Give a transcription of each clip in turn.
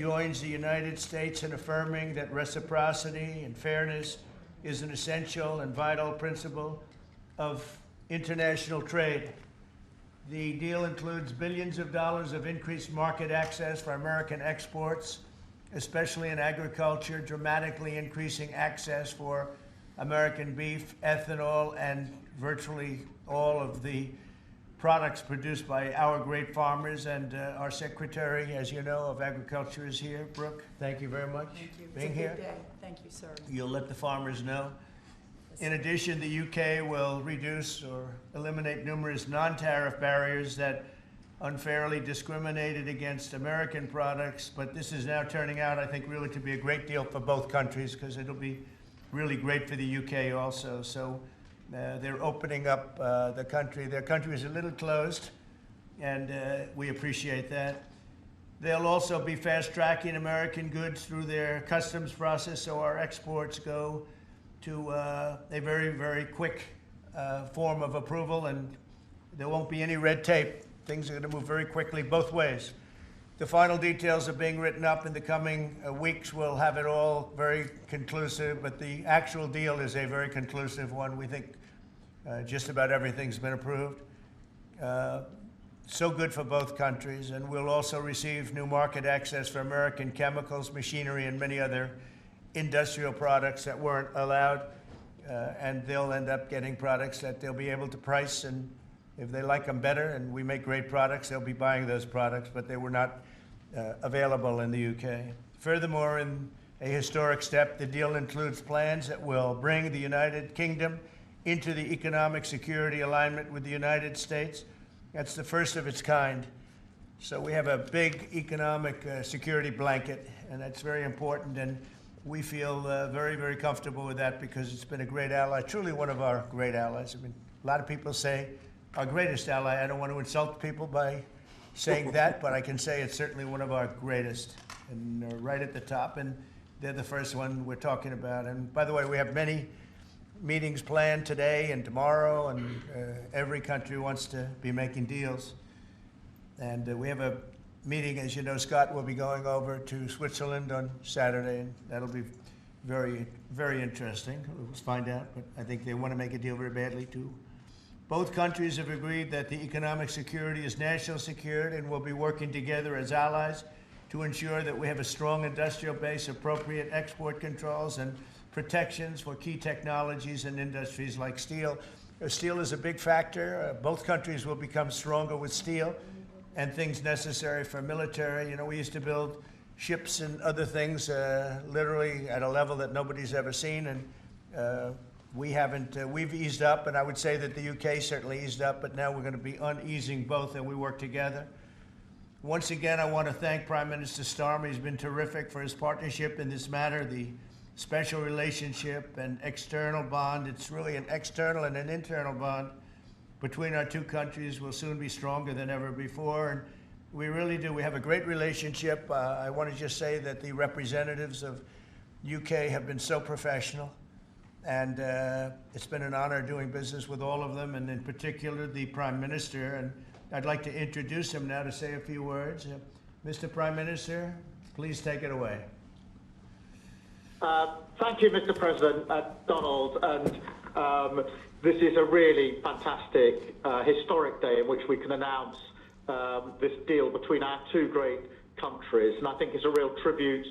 joins the United States in affirming that reciprocity and fairness is an essential and vital principle of international trade. The deal includes billions of dollars of increased market access for American exports, especially in agriculture, dramatically increasing access for American beef, ethanol, and virtually all of the products produced by our great farmers. And our Secretary, as you know, of Agriculture is here. Brooke, thank you very much for being here. It's a good day. Thank you, sir. You'll let the farmers know. In addition, the UK will reduce or eliminate numerous non-tariff barriers that unfairly discriminated against American products. But this is now turning out, I think, really to be a great deal for both countries, because it'll be really great for the UK also. So they're opening up the country. Their country is a little closed, and we appreciate that. They'll also be fast-tracking American goods through their customs process, so our exports go to a very, very quick form of approval, and there won't be any red tape. Things are going to move very quickly both ways. The final details are being written up in the coming weeks. We'll have it all very conclusive, but the actual deal is a very conclusive one. We think just about everything's been approved. So good for both countries, and we'll also receive new market access for American chemicals, machinery, and many other industrial products that weren't allowed, and they'll end up getting products that they'll be able to price, and if they like them better and we make great products, they'll be buying those products, but they were not available in the UK. Furthermore, in a historic step, the deal includes plans that will bring the United Kingdom into the economic security alignment with the United States. That's the first of its kind. So we have a big economic security blanket, and that's very important, and we feel very, very comfortable with that because it's been a great ally, truly one of our great allies. I mean, a lot of people say our greatest ally. I don't want to insult people by saying that, but I can say it's certainly one of our greatest, and right at the top, and they're the first one we're talking about. And by the way, we have many meetings planned today and tomorrow, and every country wants to be making deals. And we have a meeting, as you know, Scott will be going over to Switzerland on Saturday, and that'll be very, very interesting. We'll find out, but I think they want to make a deal very badly too. Both countries have agreed that the economic security is national security, and will be working together as allies to ensure that we have a strong industrial base, appropriate export controls, and protections for key technologies and industries like steel. Steel is a big factor. Both countries will become stronger with steel and things necessary for military. You know, we used to build ships and other things literally at a level that nobody's ever seen, and we haven't, we've eased up, and I would say that the UK certainly eased up, but now we're going to be uneasing both, and we work together. Once again, I want to thank Prime Minister Starmer. He's been terrific for his partnership in this matter, the special relationship and external bond. It's really an external and an internal bond between our two countries will soon be stronger than ever before, and we really do. We have a great relationship. I want to just say that the representatives of UK have been so professional, and it's been an honor doing business with all of them, and in particular the Prime Minister. And I'd like to introduce him now to say a few words. Mr. Prime Minister, please take it away. Thank you, Mr. President, Donald, and this is a really fantastic, historic day in which we can announce this deal between our two great countries, and I think it's a real tribute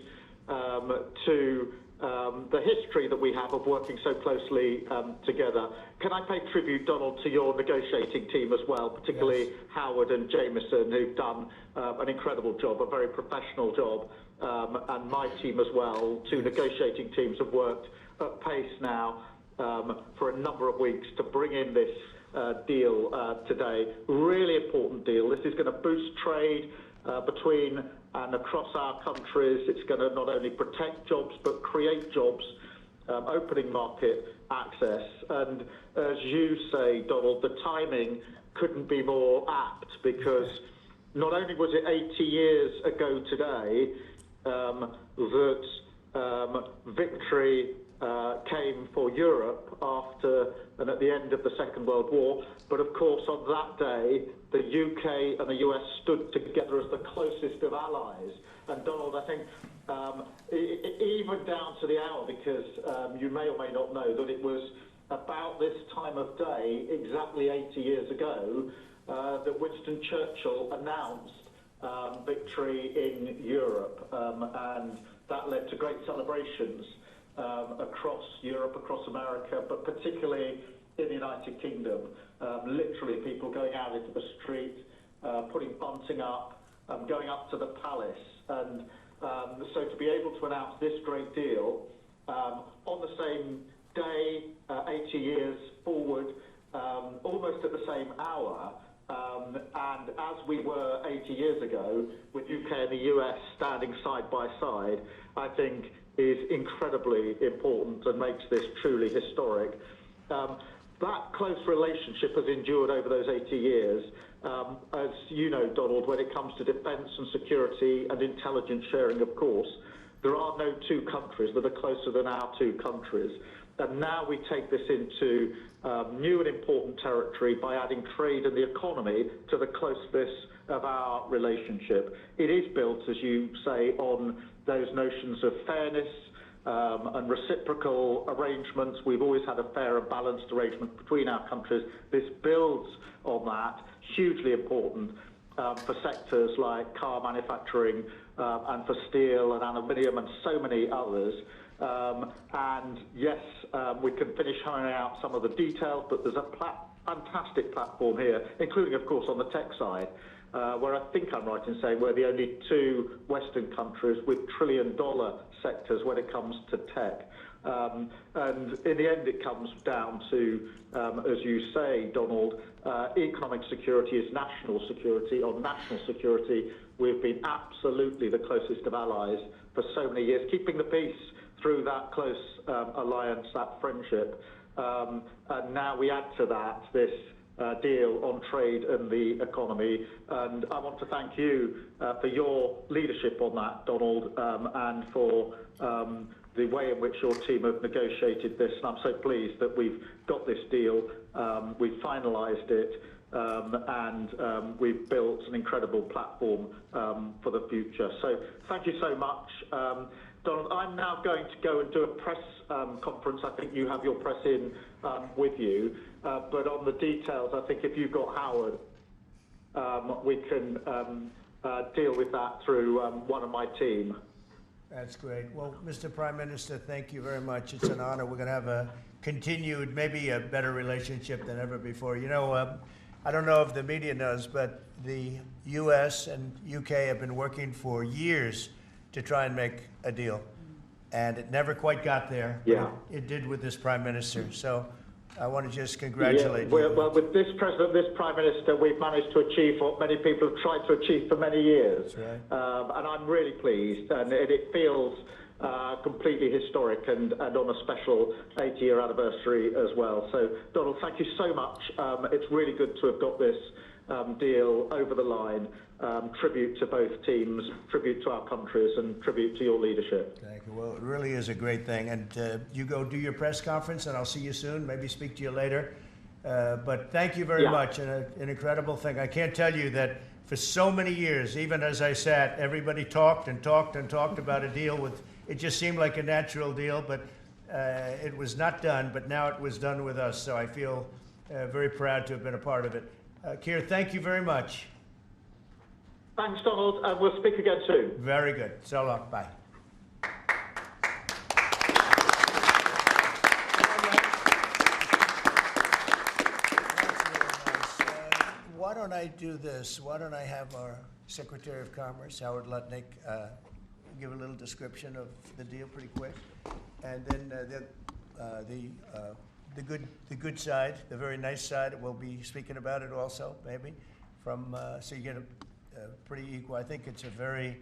to the history that we have of working so closely together. Can I pay tribute, Donald, to your negotiating team as well, particularly yes, Howard and Jameson, who've done an incredible job, a very professional job, and my team as well. Two negotiating teams have worked at pace now for a number of weeks to bring in this deal today. Really important deal. This is going to boost trade between and across our countries. It's going to not only protect jobs but create jobs, opening market access. And as you say, Donald, the timing couldn't be more apt, because not only was it 80 years ago today that victory came for Europe after and at the end of the Second World War. But of course, on that day, the UK and the US stood together as the closest of allies. And Donald, I think even down to the hour, because you may or may not know that it was about this time of day, exactly 80 years ago, that Winston Churchill announced victory in Europe, and that led to great celebrations across Europe, across America, but particularly in the United Kingdom. Literally people going out into the street, putting bunting up, going up to the palace. And so to be able to announce this great deal on the same day, 80 years forward, almost at the same hour, and as we were 80 years ago, with UK and the US standing side by side, I think is incredibly important and makes this truly historic. That close relationship has endured over those 80 years. As you know, Donald, when it comes to defence and security and intelligence sharing, of course, there are no two countries that are closer than our two countries. And now we take this into new and important territory by adding trade and the economy to the closeness of our relationship. It is built, as you say, on those notions of fairness and reciprocal arrangements. We've always had a fair and balanced arrangement between our countries. This builds on that, hugely important for sectors like car manufacturing and for steel and aluminium and so many others. And yes, we can finish ironing out some of the details, but there's a fantastic platform here, including, of course, on the tech side, where I think I'm right in saying we're the only two Western countries with trillion-dollar sectors when it comes to tech. And in the end, it comes down to, as you say, Donald, economic security is national security. On national security, we've been absolutely the closest of allies for so many years, keeping the peace through that close alliance, that friendship. And now we add to that this deal on trade and the economy. And I want to thank you for your leadership on that, Donald, and for the way in which your team have negotiated this. And I'm so pleased that we've got this deal, we've finalised it, and we've built an incredible platform for the future. So thank you so much. Donald, I'm now going to go and do a press conference. I think you have your press in with you. But on the details, I think if you've got Howard, we can deal with that through one of my team. That's great. Well, Mr. Prime Minister, thank you very much. It's an honor. We're going to have a continued, maybe a better relationship than ever before. You know, I don't know if the media knows, but the U.S. and U.K. have been working for years to try and make a deal. And it never quite got there. Yeah. It did with this Prime Minister. So I want to just congratulate you. Well, with this President, this Prime Minister, we've managed to achieve what many people have tried to achieve for many years. That's right. And I'm really pleased. And it feels completely historic and on a special 80-year anniversary as well. So, Donald, thank you so much. It's really good to have got this deal over the line. Tribute to both teams, tribute to our countries, and tribute to your leadership. Thank you. Well, it really is a great thing. And you go do your press conference, and I'll see you soon. Maybe speak to you later. But thank you very much. And an incredible thing. I can't tell you that for so many years, even as I sat, everybody talked and talked and talked about a deal with. It just seemed like a natural deal, but it was not done. But now it was done with us. So I feel very proud to have been a part of it. Keir, thank you very much. Thanks, Donald, and we'll speak again soon. Very good. So long. Bye. Why don't I do this? Why don't I have our Secretary of Commerce, Howard Lutnick, give a little description of the deal pretty quick, and then the good side, the very nice side, we'll be speaking about it also, maybe, from so you get a pretty equal. I think it's a very,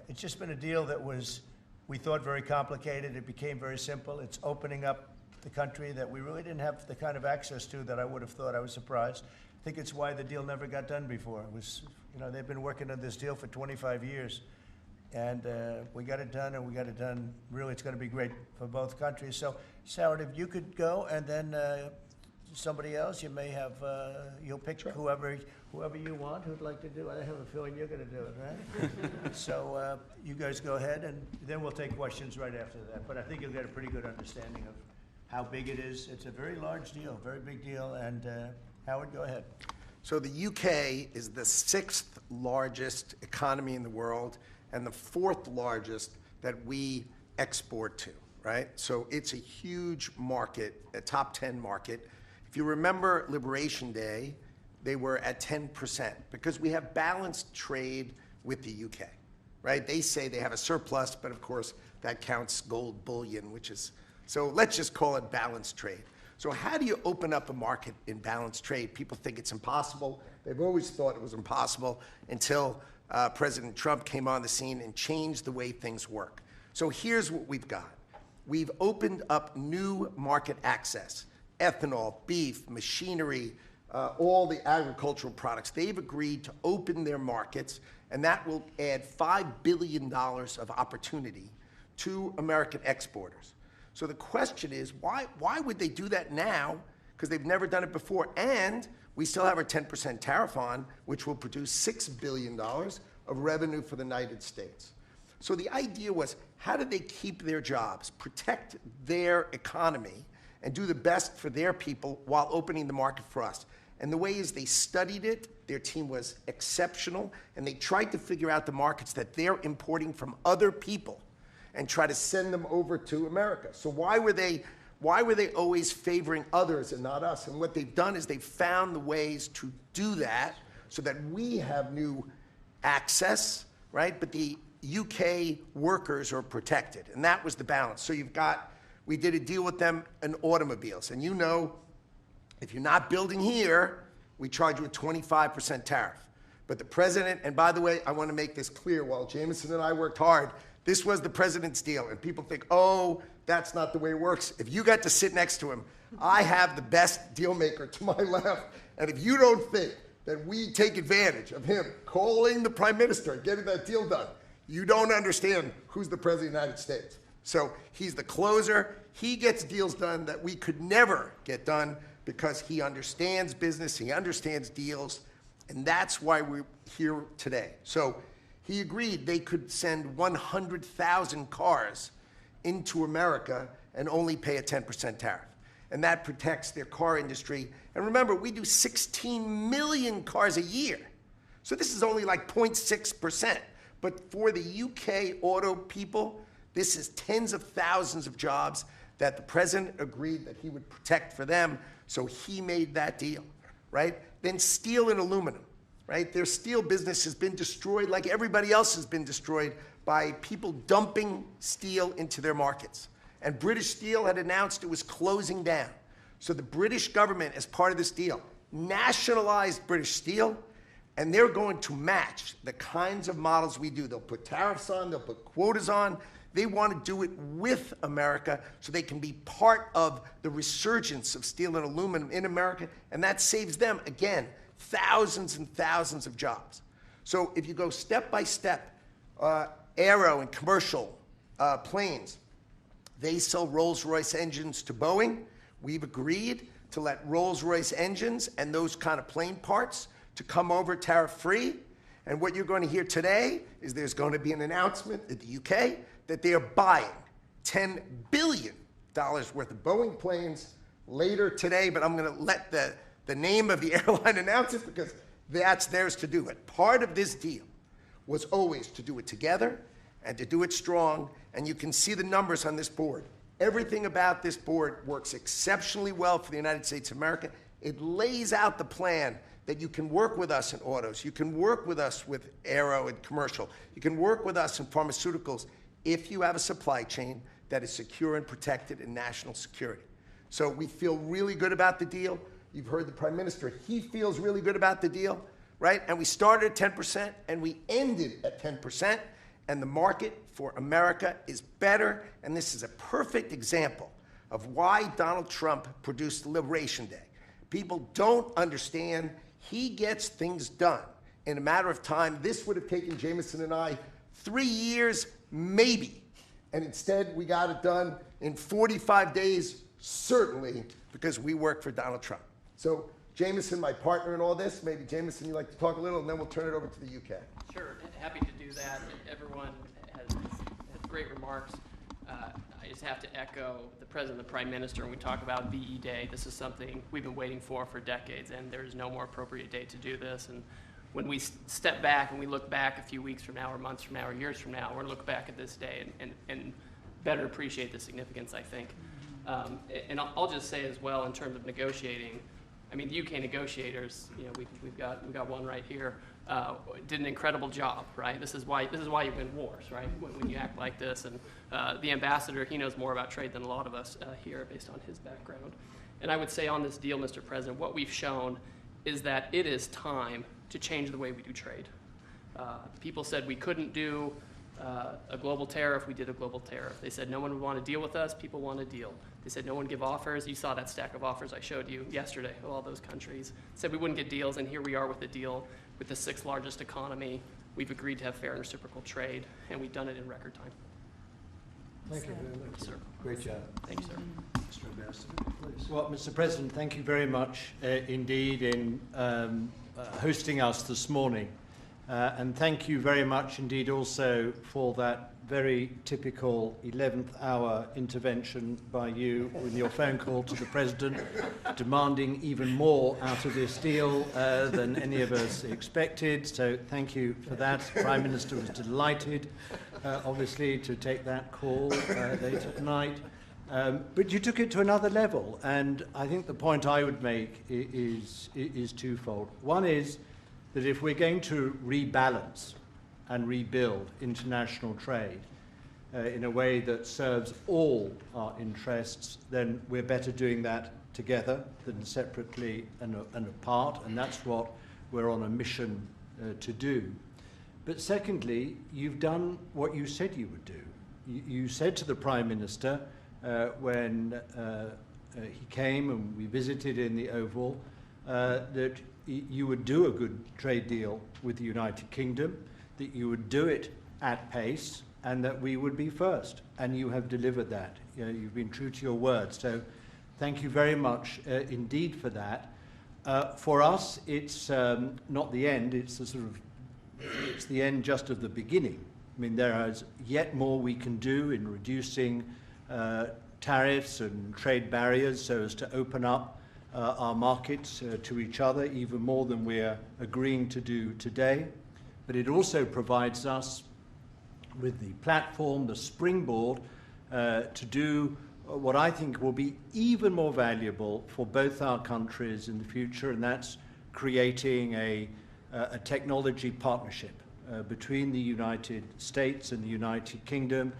it's just been a deal that was, we thought, very complicated. It became very simple. It's opening up the country that we really didn't have the kind of access to that I would have thought. I was surprised. I think it's why the deal never got done before. It was, you know, they've been working on this deal for 25 years. And we got it done, and we got it done. Really, it's going to be great for both countries. So, Howard, if you could go, and then somebody else, you may have, you'll pick whoever you want who'd like to do it. I have a feeling you're going to do it, right? So you guys go ahead, and then we'll take questions right after that. But I think you'll get a pretty good understanding of how big it is. It's a very large deal, very big deal. And Howard, go ahead. So the UK is the 6th largest economy in the world and the 4th largest that we export to, right? So it's a huge market, a top 10 market. If you remember Liberation Day, they were at 10% because we have balanced trade with the UK, right? They say they have a surplus, but of course that counts gold bullion, which is, so let's just call it balanced trade. So how do you open up a market in balanced trade? People think it's impossible. They've always thought it was impossible until President Trump came on the scene and changed the way things work. So here's what we've got. We've opened up new market access, ethanol, beef, machinery, all the agricultural products. They've agreed to open their markets, and that will add $5 billion of opportunity to American exporters. So the question is, why would they do that now? Because they've never done it before. And we still have our 10% tariff on, which will produce $6 billion of revenue for the United States. So the idea was, how do they keep their jobs, protect their economy, and do the best for their people while opening the market for us? And the way is they studied it, their team was exceptional, and they tried to figure out the markets that they're importing from other people and try to send them over to America. So why were they always favoring others and not us? And what they've done is they've found the ways to do that so that we have new access, right? But the UK workers are protected, and that was the balance. So we did a deal with them in automobiles, and you know, if you're not building here, we charge you a 25% tariff. But the president, and by the way, I want to make this clear, while Jameson and I worked hard, this was the president's deal, and people think, oh, that's not the way it works. If you got to sit next to him, I have the best deal maker to my left, and if you don't think that we take advantage of him calling the prime minister and getting that deal done, you don't understand who's the president of the United States. So he's the closer. He gets deals done that we could never get done because he understands business, he understands deals, and that's why we're here today. So he agreed they could send 100,000 cars into America and only pay a 10% tariff. And that protects their car industry. And remember, we do 16 million cars a year. So this is only like 0.6%. But for the UK auto people, this is tens of thousands of jobs that the president agreed that he would protect for them. So he made that deal, right? Then steel and aluminum. Right? Their steel business has been destroyed like everybody else has been destroyed by people dumping steel into their markets. And British Steel had announced it was closing down. So the British government, as part of this deal, nationalized British Steel, and they're going to match the kinds of models we do. They'll put tariffs on, they'll put quotas on. They want to do it with America so they can be part of the resurgence of steel and aluminum in America, and that saves them, again, thousands and thousands of jobs. So if you go step by step, aero and commercial planes, they sell Rolls-Royce engines to Boeing. We've agreed to let Rolls-Royce engines and those kind of plane parts to come over tariff-free. And what you're going to hear today is there's going to be an announcement in the UK that they are buying $10 billion worth of Boeing planes later today, but I'm going to let the name of the airline announce it because that's theirs to do it. Part of this deal was always to do it together and to do it strong, and you can see the numbers on this board. Everything about this board works exceptionally well for the United States of America. It lays out the plan that you can work with us in autos, you can work with us with aero and commercial, you can work with us in pharmaceuticals if you have a supply chain that is secure and protected in national security. So we feel really good about the deal. You've heard the Prime Minister, he feels really good about the deal, right? And we started at 10% and we ended at 10%, and the market for America is better, and this is a perfect example of why Donald Trump produced Liberation Day. People don't understand. He gets things done in a matter of time. This would have taken Jameson and I 3 years, maybe. And instead, we got it done in 45 days, certainly, because we work for Donald Trump. So, Jameson, my partner in all this, maybe Jameson, you'd like to talk a little, and then we'll turn it over to the UK. Sure, happy to do that. Everyone has great remarks. I just have to echo the President and the Prime Minister when we talk about VE Day. This is something we've been waiting for decades, and there's no more appropriate day to do this. And when we step back and we look back a few weeks from now or months from now or years from now, we're going to look back at this day and better appreciate the significance, I think. And I'll just say as well, in terms of negotiating, I mean, the UK negotiators, you know, we've got one right here, did an incredible job, right? This is why you win wars, right? When you act like this. And the ambassador, he knows more about trade than a lot of us here, based on his background. And I would say on this deal, Mr. President, what we've shown is that it is time to change the way we do trade. People said we couldn't do a global tariff. We did a global tariff. They said no one would want to deal with us. People want a deal. They said no one give offers. You saw that stack of offers I showed you yesterday of all those countries. Said we wouldn't get deals, and here we are with a deal with the 6th largest economy. We've agreed to have fair and reciprocal trade, and we've done it in record time. Thank you very much. Sir. Great job. Thank you, sir. Mr. Ambassador, please. Well, Mr. President, thank you very much indeed in hosting us this morning. And thank you very much indeed also for that very typical 11th hour intervention by you with your phone call to the President, demanding even more out of this deal than any of us expected. So thank you for that. The Prime Minister was delighted, obviously, to take that call late at night. But you took it to another level, and I think the point I would make is twofold. One is that if we're going to rebalance and rebuild international trade in a way that serves all our interests, then we're better doing that together than separately and apart, and that's what we're on a mission to do. But secondly, you've done what you said you would do. You said to the Prime Minister when he came and we visited in the Oval that you would do a good trade deal with the United Kingdom, that you would do it at pace, and that we would be first. And you have delivered that. You know, you've been true to your word. So thank you very much indeed for that. For us, it's not the end. It's it's the end just of the beginning. I mean, there is yet more we can do in reducing tariffs and trade barriers so as to open up our markets to each other even more than we're agreeing to do today. But it also provides us with the platform, the springboard, to do what I think will be even more valuable for both our countries in the future, and that's creating a technology partnership between the United States and the United Kingdom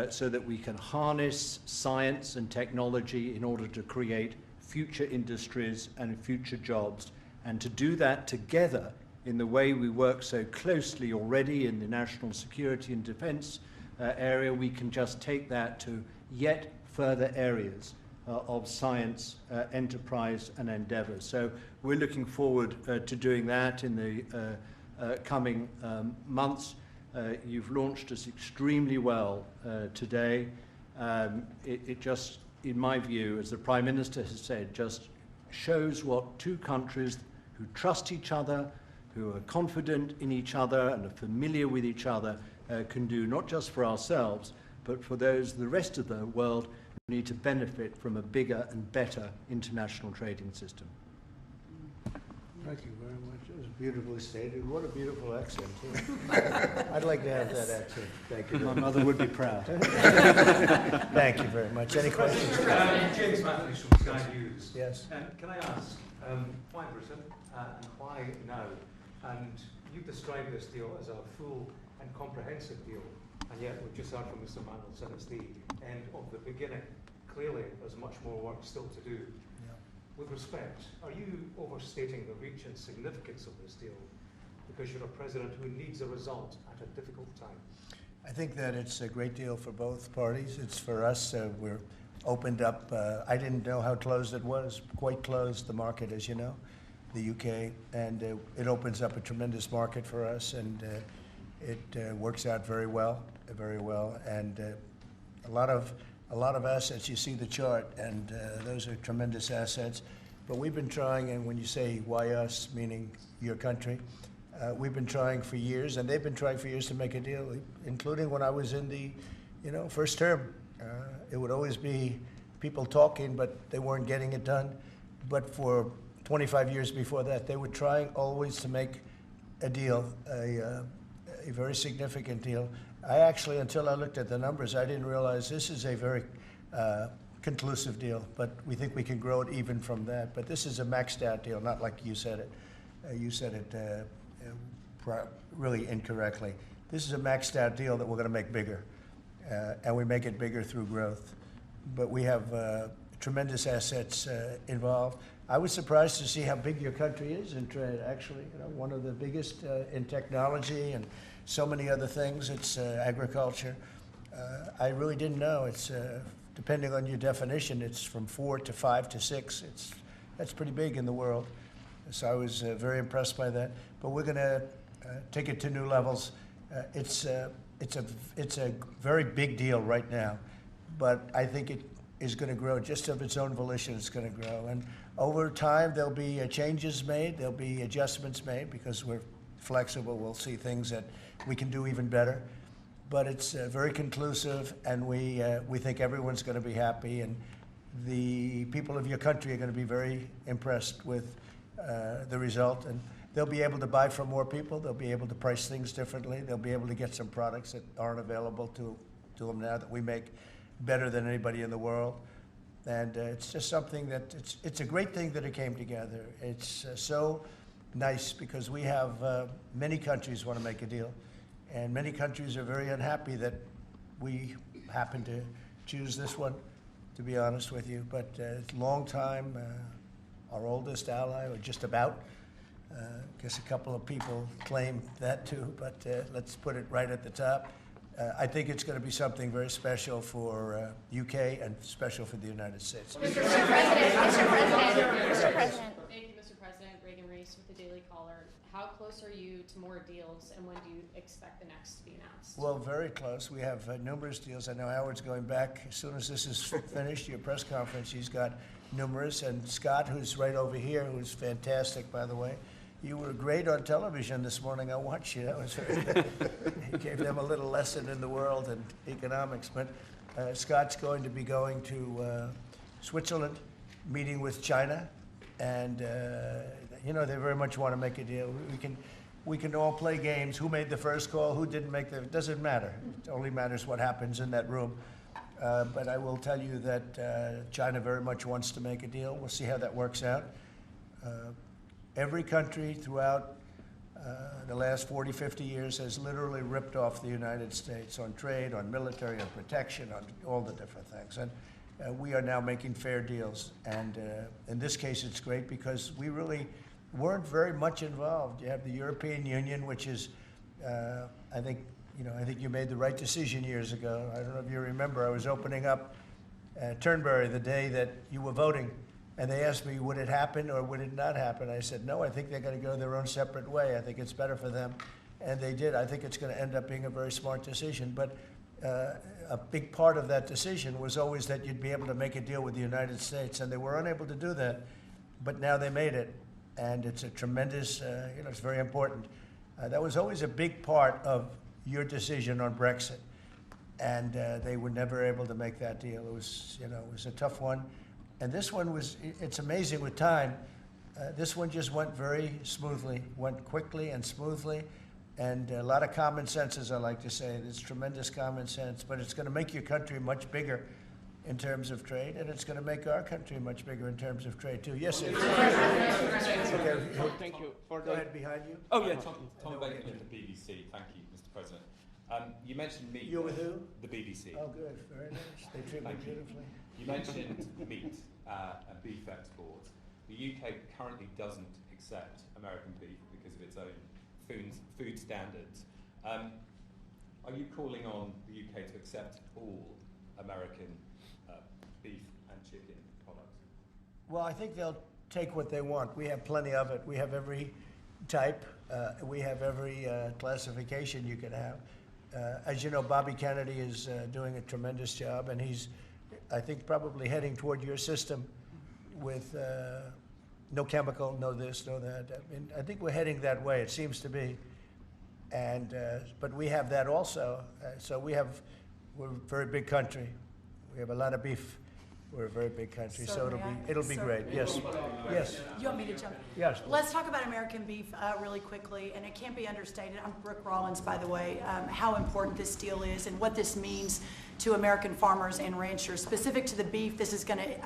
so that we can harness science and technology in order to create future industries and future jobs, and to do that together in the way we work so closely already in the national security and defense area. We can just take that to yet further areas of science, enterprise and endeavor. So we're looking forward to doing that in the coming months. You've launched us extremely well today. It just, in my view, as the Prime Minister has said, just shows what two countries who trust each other, who are confident in each other and are familiar with each other can do, not just for ourselves, but for those, the rest of the world, who need to benefit from a bigger and better international trading system. Thank you very much. It was beautifully stated. What a beautiful accent, too. I'd like to have that accent. Thank you. My mother would be proud. Thank you very much. Any questions? James Matthews from Sky News. Yes. Can I ask, why Britain and why now? And you've described this deal as a full and comprehensive deal, and yet we've just heard from Mr. Mandelson it's the end of the beginning. Clearly, there's much more work still to do. Yeah. With respect, are you overstating the reach and significance of this deal because you're a president who needs a result at a difficult time? I think that it's a great deal for both parties. It's for us. We're opened up. I didn't know how closed it was. Quite closed, the market, as you know, the UK, and it opens up a tremendous market for us. And It works out very well, and a lot of assets. You see the chart, and those are tremendous assets. But we've been trying, and when you say why us, meaning your country, we've been trying for years, and they've been trying for years to make a deal, including when I was in the, first term. It would always be people talking, but they weren't getting it done. But for 25 years before that, they were trying always to make a deal, a very significant deal. I actually, until I looked at the numbers, I didn't realize this is a very conclusive deal, but we think we can grow it even from that. But this is a maxed out deal, not like you said it. You said it really incorrectly. This is a maxed out deal that we're going to make bigger, and we make it bigger through growth. But we have tremendous assets involved. I was surprised to see how big your country is in trade, actually. One of the biggest in technology and so many other things. It's agriculture. I really didn't know. It's depending on your definition, it's from 4 to 5 to 6. That's pretty big in the world. So I was very impressed by that. But we're going to take it to new levels. It's a very big deal right now, but I think it is going to grow just of its own volition. It's going to grow, and over time there'll be changes made. There'll be adjustments made because we're flexible. We'll see things that we can do even better. But it's very conclusive, and we think everyone's going to be happy, and the people of your country are going to be very impressed with the result, and they'll be able to buy from more people. They'll be able to price things differently. They'll be able to get some products that aren't available to them now that we make better than anybody in the world. And it's just something that it's a great thing that it came together. It's so nice because we have many countries want to make a deal, and many countries are very unhappy that we happen to choose this one, to be honest with you. But it's a long time, our oldest ally, or just about. I guess a couple of people claim that too, but let's put it right at the top. I think it's going to be something very special for UK and special for the United States. Mr. President. Thank you, Mr. President. Reagan Reese with the Daily Caller. How close are you to more deals, and when do you expect the next to be announced? Well, very close. We have numerous deals. I know Howard's going back as soon as this is finished, your press conference. He's got numerous. And Scott, who's right over here, who's fantastic, by the way. You were great on television this morning. I watched you. That was very good. He gave them a little lesson in the world and economics. But Scott's going to be going to Switzerland, meeting with China, and they very much want to make a deal. We can all play games. Who made the first call? Who didn't make the? It doesn't matter. It only matters what happens in that room. But I will tell you that China very much wants to make a deal. We'll see how that works out. Every country throughout the last 40, 50 years has literally ripped off the United States on trade, on military, on protection, on all the different things. And we are now making fair deals. And in this case, it's great because we really weren't very much involved. You have the European Union, which is, I think you made the right decision years ago. I don't know if you remember, I was opening up Turnberry the day that you were voting. And they asked me, would it happen or would it not happen? I said, no, I think they're going to go their own separate way. I think it's better for them. And they did. I think it's going to end up being a very smart decision. But a big part of that decision was always that you'd be able to make a deal with the United States. And they were unable to do that. But now they made it. And it's a tremendous, it's very important. That was always a big part of your decision on Brexit. And they were never able to make that deal. It was a tough one. And this one it's amazing with time. This one just went very smoothly, went quickly and smoothly, and a lot of common sense, as I like to say. There's tremendous common sense, but it's going to make your country much bigger in terms of trade, and it's going to make our country much bigger in terms of trade, too. Yes, sir. Okay. Thank you. Go ahead, behind you. Oh, yeah. Tom Bacon from the BBC. Thank you, Mr. President. You mentioned meat. You're with who? The BBC. Oh, good. Very nice. They treat me beautifully. You mentioned meat and beef exports. The UK currently doesn't accept American beef because of its own food standards. Are you calling on the UK to accept all American beef and chicken products? Well, I think they'll take what they want. We have plenty of it. We have every type. We have every classification you could have. As you know, Bobby Kennedy is doing a tremendous job, and he's, I think, probably heading toward your system with no chemical, no this, no that. I mean, I think we're heading that way. It seems to be, and but we have that also. So we're a very big country. We have a lot of beef. We're a very big country, so it'll be great. Yes, yes, You want me to jump? yes. Let's talk about American beef really quickly, and it can't be understated. I'm Brooke Rollins, by the way, how important this deal is and what this means to American farmers and ranchers. Specific to the beef, this is going to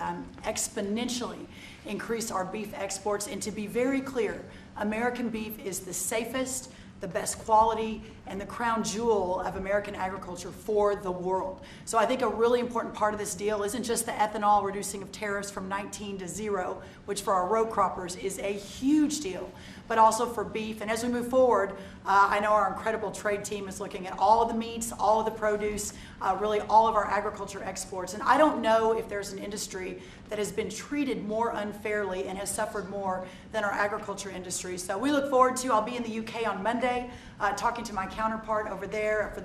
exponentially increase our beef exports. And to be very clear, American beef is the safest, the best quality, and the crown jewel of American agriculture for the world. So I think a really important part of this deal isn't just the ethanol reducing of tariffs from 19 to 0, which for our row croppers is a huge deal, but also for beef. And as we move forward, I know our incredible trade team is looking at all of the meats, all of the produce, really all of our agriculture exports. And I don't know if there's an industry that has been treated more unfairly and has suffered more than our agriculture industry. So we look forward to, I'll be in the UK on Monday, talking to my counterpart over there for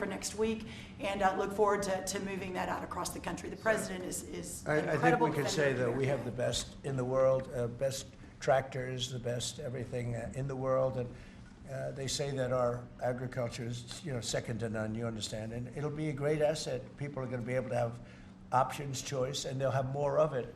next week, and look forward to moving that out across the country. The president is an I think incredible we can defender say of that we America. have the best in the world, best tractors, the best everything in the world, and they say that our agriculture is, second to none. You understand, and it'll be a great asset. People are going to be able to have options, choice, and they'll have more of it,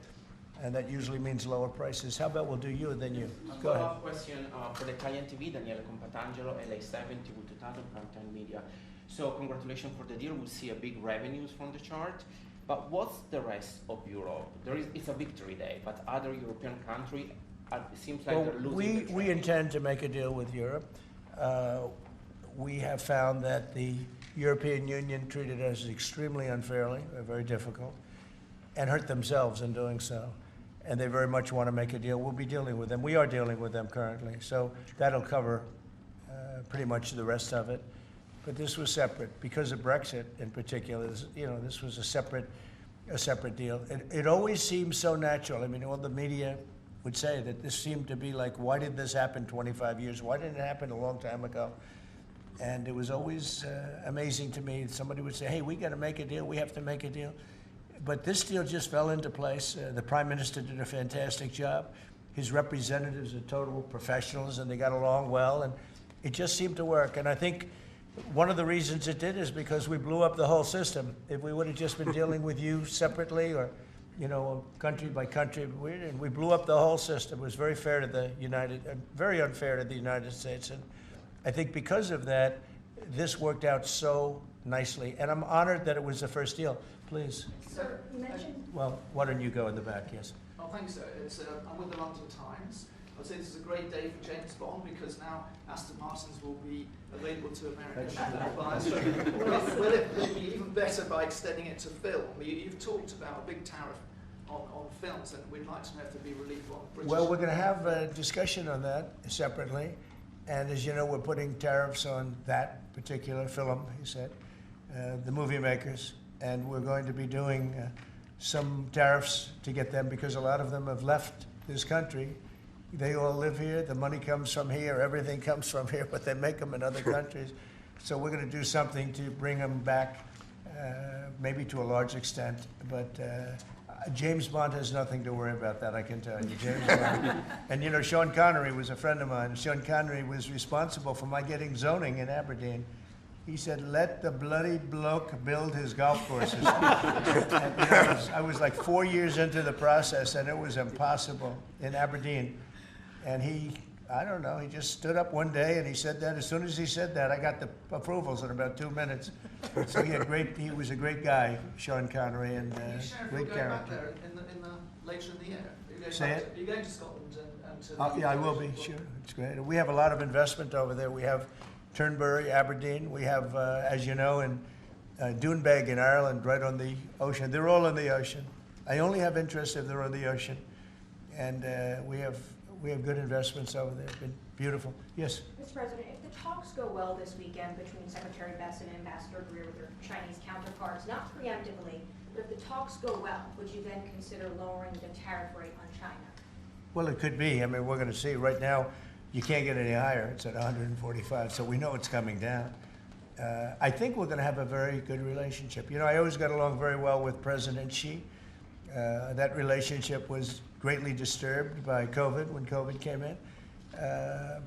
and that usually means lower prices. How about we'll do you and then you? Go ahead. Follow-up question for the Italian TV, Daniele Compatangelo, LA7, TV 2000, Primetime Media. So congratulations for the deal. We'll see a big revenues from the chart. But what's the rest of Europe? It's a victory day, but other European countries, it seems like they're losing. We intend to make a deal with Europe. We have found that the European Union treated us extremely unfairly, very difficult, and hurt themselves in doing so. And they very much want to make a deal. We'll be dealing with them. We are dealing with them currently. So that'll cover pretty much the rest of it. But this was separate because of Brexit in particular. This was a separate deal. It always seems so natural. I mean, all the media would say that this seemed to be like, why did this happen 25 years? Why didn't it happen a long time ago? And it was always amazing to me. Somebody would say, hey, we got to make a deal. We have to make a deal. But this deal just fell into place. The Prime Minister did a fantastic job. His representatives are total professionals, and they got along well, and it just seemed to work. And I think one of the reasons it did is because we blew up the whole system. If we would have just been dealing with you separately or, country by country, we blew up the whole system. It was very fair to very unfair to the United States. And I think because of that, this worked out so nicely. And I'm honored that it was the first deal. Please. Sir, you mentioned... Well, why don't you go in the back, yes. Oh, thanks, sir. I'm with the London Times. I'd say this is a great day for James Bond because now Aston Martins will be available to American buyers. Will it be even better by extending it to film? You've talked about a big tariff on films, and we'd like to know if there'd be relief on British... Well, we're going to have a discussion on that separately. And as you know, we're putting tariffs on that particular film, he said, the movie makers. And we're going to be doing some tariffs to get them because a lot of them have left this country. They all live here. The money comes from here. Everything comes from here, but they make them in other countries. So we're going to do something to bring them back, maybe to a large extent. But James Bond has nothing to worry about that, I can tell you. James Bond. And Sean Connery was a friend of mine. Sean Connery was responsible for my getting zoning in Aberdeen. He said, let the bloody bloke build his golf courses. And, I was like 4 years into the process, and it was impossible in Aberdeen. And he just stood up one day and he said that. As soon as he said that, I got the approvals in about 2 minutes. So he was a great guy, Sean Connery, and great character. Back there later in the year? Say it? Are you going to Scotland and to... Yeah, I will be, sure. It's great. We have a lot of investment over there. We have Turnberry, Aberdeen. We have, as you know, in Doonbeg in Ireland, right on the ocean. They're all in the ocean. I only have interest if they're on the ocean. And we have good investments over there. It's been beautiful. Yes? Mr. President, if the talks go well this weekend between Secretary Bessent and Ambassador Greer with their Chinese counterparts, not preemptively, but if the talks go well, would you then consider lowering the tariff rate on China? Well, it could be. I mean, we're going to see. Right now, you can't get any higher. It's at 145, so we know it's coming down. I think we're going to have a very good relationship. You know, I always got along very well with President Xi. That relationship was greatly disturbed by COVID when COVID came in,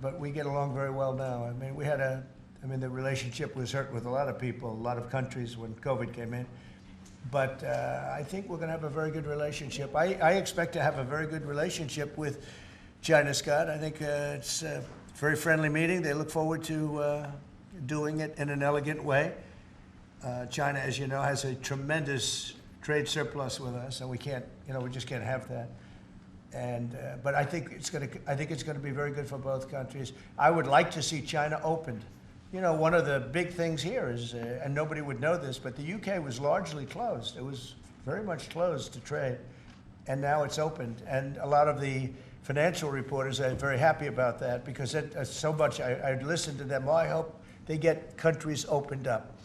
but we get along very well now. I mean, the relationship was hurt with a lot of people, a lot of countries when COVID came in. But I think we're going to have a very good relationship. I expect to have a very good relationship with China, Scott. I think it's a very friendly meeting. They look forward to doing it in an elegant way. China, as you know, has a tremendous trade surplus with us, and we just can't have that. And but I think it's going to be very good for both countries. I would like to see China opened. You know, one of the big things here is, and nobody would know this, but the UK was largely closed. It was very much closed to trade, and now it's opened. And a lot of the financial reporters are very happy about that because so much. I listened to them. Well, I hope they get countries opened up,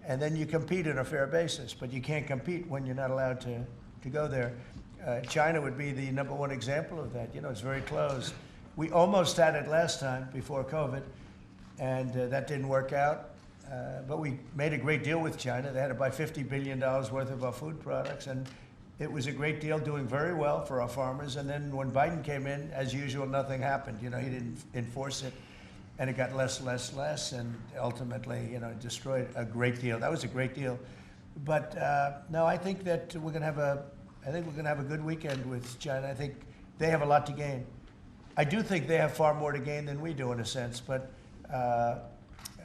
and then you compete on a fair basis. But you can't compete when you're not allowed to go there. China would be the #1 example of that. You know, it's very closed. We almost had it last time before COVID, and that didn't work out. But we made a great deal with China. They had to buy $50 billion worth of our food products, and it was a great deal, doing very well for our farmers. And then when Biden came in, as usual, nothing happened. You know, he didn't enforce it, and it got less, and ultimately, you know, destroyed a great deal. That was a great deal. But no, I think that we're going to have a good weekend with China. I think they have a lot to gain. I do think they have far more to gain than we do, in a sense. But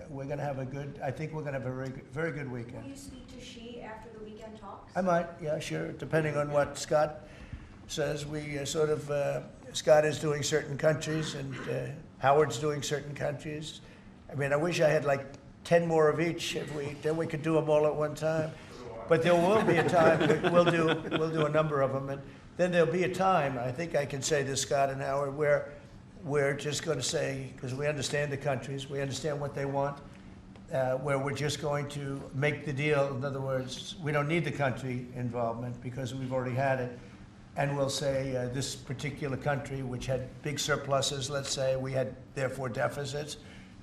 we're going to have I think we're going to have a very good weekend. Will you speak to Xi after the weekend talks? I might, yeah, sure, depending on what Scott says. We Scott is doing certain countries, and Howard's doing certain countries. I mean, I wish I had like 10 more of each. Then we could do them all at one time. But there will be a time, we'll do a number of them, and then there'll be a time, I think I can say this, Scott and Howard, where we're just going to say, because we understand the countries, we understand what they want, where we're just going to make the deal. In other words, we don't need the country involvement because we've already had it. And we'll say this particular country, which had big surpluses, let's say, we had therefore deficits,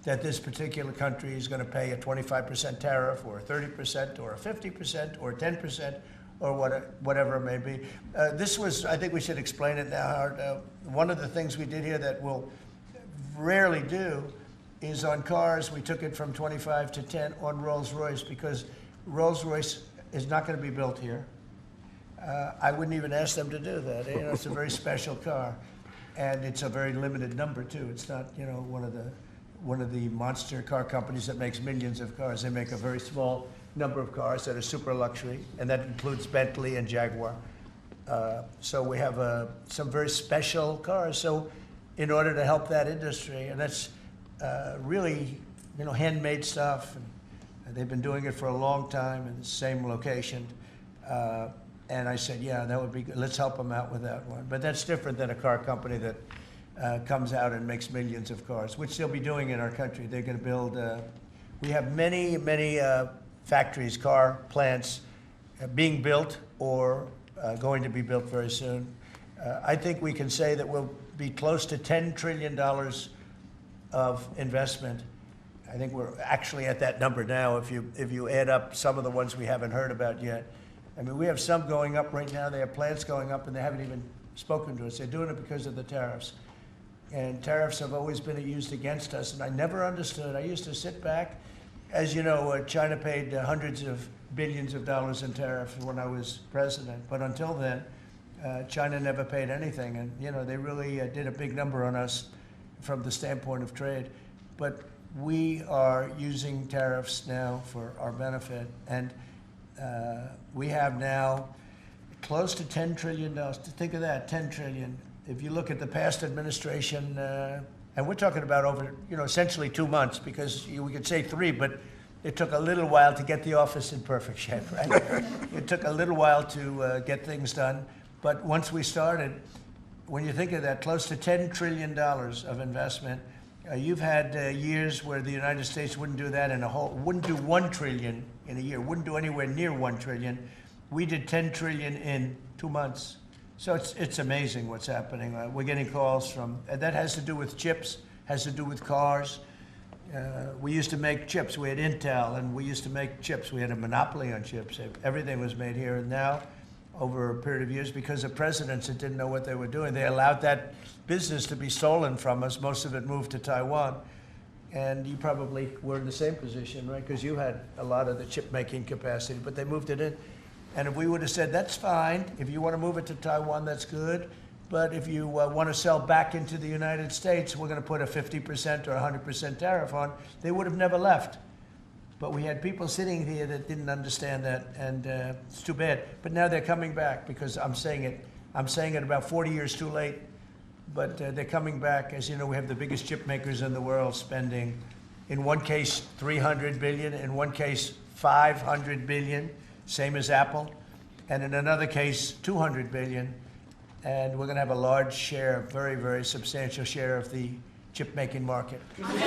that this particular country is going to pay a 25% tariff or a 30% or a 50% or 10% or whatever it may be. I think we should explain it now, Howard. One of the things we did here that we'll rarely do is on cars, we took it from 25 to 10 on Rolls-Royce because Rolls-Royce is not going to be built here. I wouldn't even ask them to do that. You know, it's a very special car, and it's a very limited number too. It's not, you know, one of the monster car companies that makes millions of cars. They make a very small number of cars that are super luxury, and that includes Bentley and Jaguar. So we have some very special cars. So in order to help that industry, and that's really, you know, handmade stuff, and they've been doing it for a long time in the same location. And I said, yeah, that would be good. Let's help them out with that one. But that's different than a car company that comes out and makes millions of cars, which they'll be doing in our country. They're going to build, we have many factories, car plants being built or going to be built very soon. I think we can say that we'll be close to $10 trillion of investment. I think we're actually at that number now if you add up some of the ones we haven't heard about yet. I mean, we have some going up right now. They have plants going up, and they haven't even spoken to us. They're doing it because of the tariffs. And tariffs have always been used against us, and I never understood. I used to sit back. As you know, China paid hundreds of billions of dollars in tariffs when I was president. But until then, China never paid anything. And, you know, they really did a big number on us from the standpoint of trade. But we are using tariffs now for our benefit. And we have now close to $10 trillion. Think of that, $10 trillion. If you look at the past administration, and we're talking about over, you know, essentially 2 months, because we could say 3, but it took a little while to get the office in perfect shape, right? It took a little while to get things done. But once we started, when you think of that, close to $10 trillion of investment, you've had years where the United States wouldn't do that wouldn't do $1 trillion in a year, wouldn't do anywhere near $1 trillion. We did $10 trillion in 2 months. So it's amazing what's happening. We're getting calls from, and that has to do with chips. has to do with cars. We used to make chips. We had Intel, and we used to make chips. We had a monopoly on chips. Everything was made here. And now, over a period of years, because of presidents that didn't know what they were doing, they allowed that business to be stolen from us. Most of it moved to Taiwan. And you probably were in the same position, right? Because you had a lot of the chip-making capacity, but they moved it in. And if we would have said, that's fine, if you want to move it to Taiwan, that's good, but if you want to sell back into the United States, we're going to put a 50% or 100% tariff on, they would have never left. But we had people sitting here that didn't understand that, and it's too bad. But now they're coming back, because I'm saying it about 40 years too late, but they're coming back. As you know, we have the biggest chip makers in the world spending, in one case, $300 billion, in one case, $500 billion, same as Apple, and in another case, $200 billion. And we're going to have a large share, very, very substantial share of the chip-making market. You said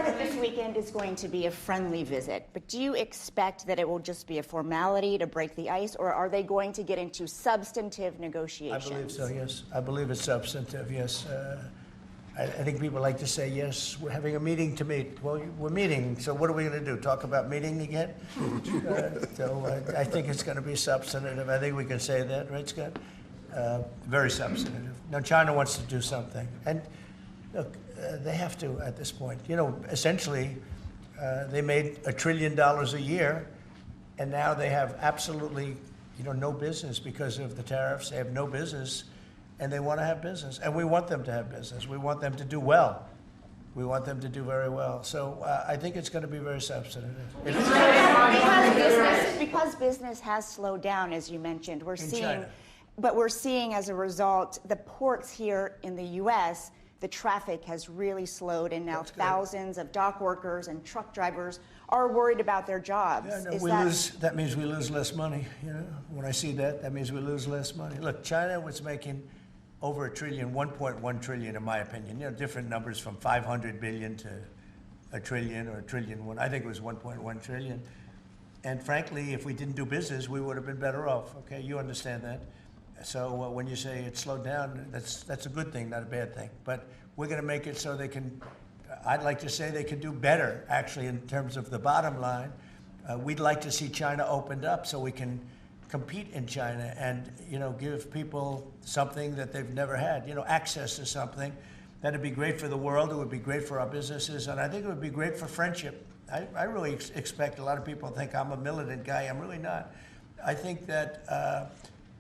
that this weekend is going to be a friendly visit, but do you expect that it will just be a formality to break the ice, or are they going to get into substantive negotiations? I believe so, yes. I believe it's substantive, yes. I think people like to say, yes, we're having a meeting to meet. Well, we're meeting, so what are we going to do, talk about meeting again? I think it's going to be substantive. I think we can say that, right, Scott? Very substantive. Now, China wants to do something. And look, they have to at this point. You know, essentially, they made $1 trillion a year, and now they have absolutely, no business because of the tariffs. They have no business, and they want to have business. And we want them to have business. We want them to do well. We want them to do very well. So I think it's going to be very substantive. Because business has slowed down, as you mentioned, we're seeing. China. But we're seeing, as a result, the ports here in the U.S., the traffic has really slowed, and now thousands of dock workers and truck drivers are worried about their jobs. Yeah, no, that means we lose less money. When I see that, that means we lose less money. Look, China was making over $1 trillion, 1.1 trillion, in my opinion. Different numbers from 500 billion to $1 trillion or $1 trillion. I think it was 1.1 trillion. And frankly, if we didn't do business, we would have been better off. Okay, you understand that. So when you say it slowed down, that's a good thing, not a bad thing. But we're going to make it so they can, I'd like to say they can do better, actually, in terms of the bottom line. We'd like to see China opened up so we can compete in China and, give people something that they've never had, access to something. That'd be great for the world. It would be great for our businesses. And I think it would be great for friendship. I really expect a lot of people think I'm a militant guy. I'm really not. I think that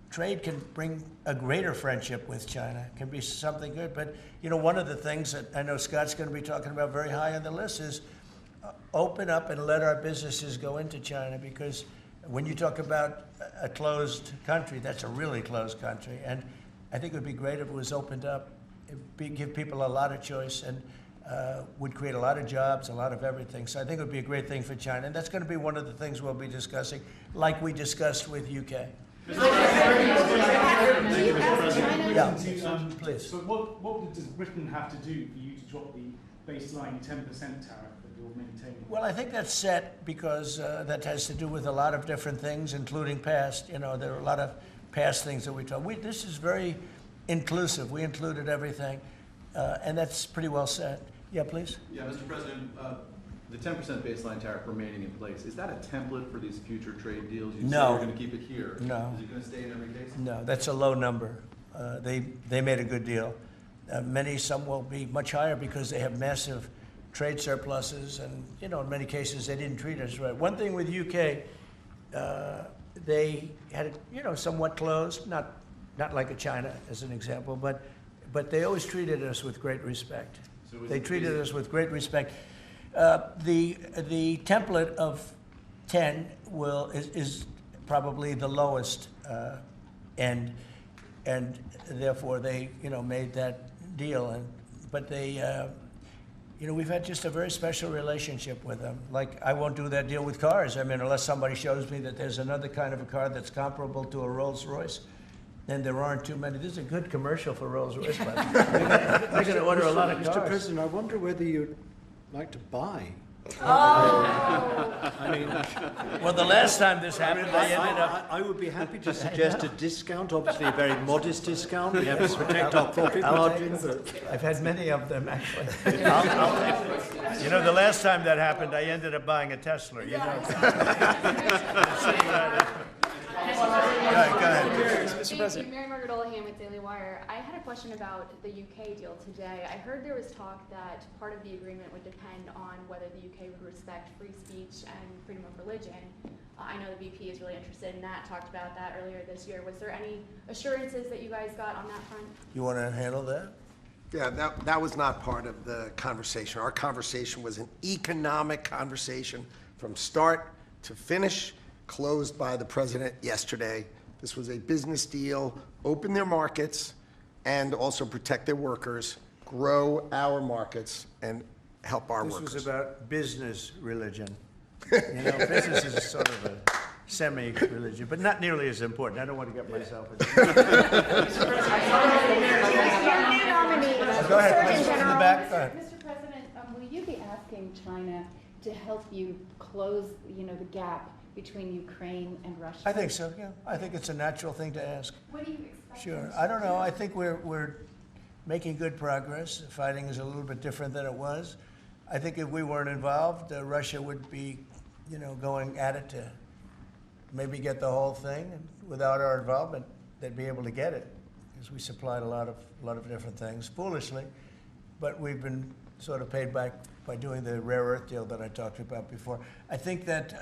trade can bring a greater friendship with China, can be something good. But, one of the things that I know Scott's going to be talking about very high on the list is open up and let our businesses go into China, because when you talk about a closed country, that's a really closed country. And I think it would be great if it was opened up, give people a lot of choice, and would create a lot of jobs, a lot of everything. So I think it would be a great thing for China. And that's going to be one of the things we'll be discussing, like we discussed with UK. Yeah, please. So what does Britain have to do for you to drop the baseline 10% tariff that you're maintaining? Well, I think that's set because that has to do with a lot of different things, including past. There are a lot of past things that we talk. This is very inclusive. We included everything, and that's pretty well set. Yeah, please. Yeah, Mr. President, the 10% baseline tariff remaining in place, is that a template for these future trade deals? You say you're going to keep it here. No. Is it going to stay in every case? No, that's a low number. They made a good deal. Some will be much higher because they have massive trade surpluses, and in many cases they didn't treat us right. One thing with UK, they had it somewhat closed, not like a China as an example, but they always treated us with great respect. So they treated us with great respect. The template of 10 is probably the lowest end, and therefore they made that deal. But they we've had just a very special relationship with them. Like, I won't do that deal with cars. I mean, unless somebody shows me that there's another kind of a car that's comparable to a Rolls-Royce, then there aren't too many. This is a good commercial for Rolls-Royce, by the way. They're going to order a lot of cars. Mr. President, I wonder whether you'd like to buy I mean, well, the last time this happened, I ended up. I would be happy to suggest a discount, obviously a very modest discount. We have to protect our profit margins. I've had many of them, actually. You know, the last time that happened, I ended up buying a Tesla. You know. Go ahead. Thank you. Mary Margaret Olahan with Daily Wire. I had a question about the UK deal today. I heard there was talk that part of the agreement would depend on whether the UK would respect free speech and freedom of religion. I know the VP is really interested in that, talked about that earlier this year. Was there any assurances that you guys got on that front? You want to handle that? Yeah, that was not part of the conversation. Our conversation was an economic conversation from start to finish, closed by the president yesterday. This was a business deal, open their markets, and also protect their workers, grow our markets, and help our workers. This was about business religion. You know, business is sort of a semi-religion, but not nearly as important. I don't want to get myself into Go ahead, please, in the back. Go ahead. Mr. President, will you be asking China to help you close, the gap between Ukraine and Russia? I think so, yeah. I think it's a natural thing to ask. What do you expect? Sure. I don't know. I think we're making good progress. The fighting is a little bit different than it was. I think if we weren't involved, Russia would be, going at it to maybe get the whole thing. And without our involvement, they'd be able to get it, because we supplied a lot of different things, foolishly. But we've been sort of paid back by doing the rare earth deal that I talked about before. I think that.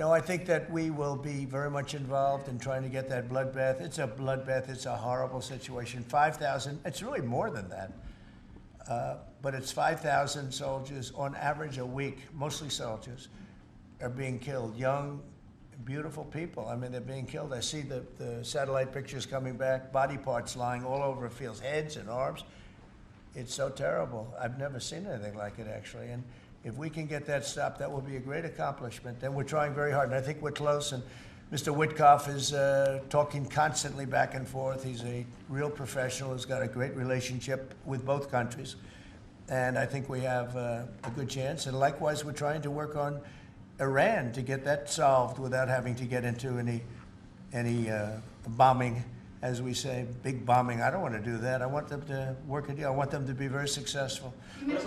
I think that we will be very much involved in trying to get that bloodbath. It's a bloodbath. It's a horrible situation. 5,000, it's really more than that. But it's 5,000 soldiers on average a week, mostly soldiers, are being killed. Young, beautiful people. I mean, they're being killed. I see the satellite pictures coming back, body parts lying all over fields, heads and arms. It's so terrible. I've never seen anything like it, actually. And if we can get that stopped, that will be a great accomplishment. And we're trying very hard, and I think we're close. And Mr. Witkoff is talking constantly back and forth. He's a real professional who's got a great relationship with both countries. And I think we have a good chance. And likewise, we're trying to work on Iran to get that solved without having to get into any bombing, as we say, big bombing. I don't want to do that. I want them to work a deal. I want them to be very successful. Mr.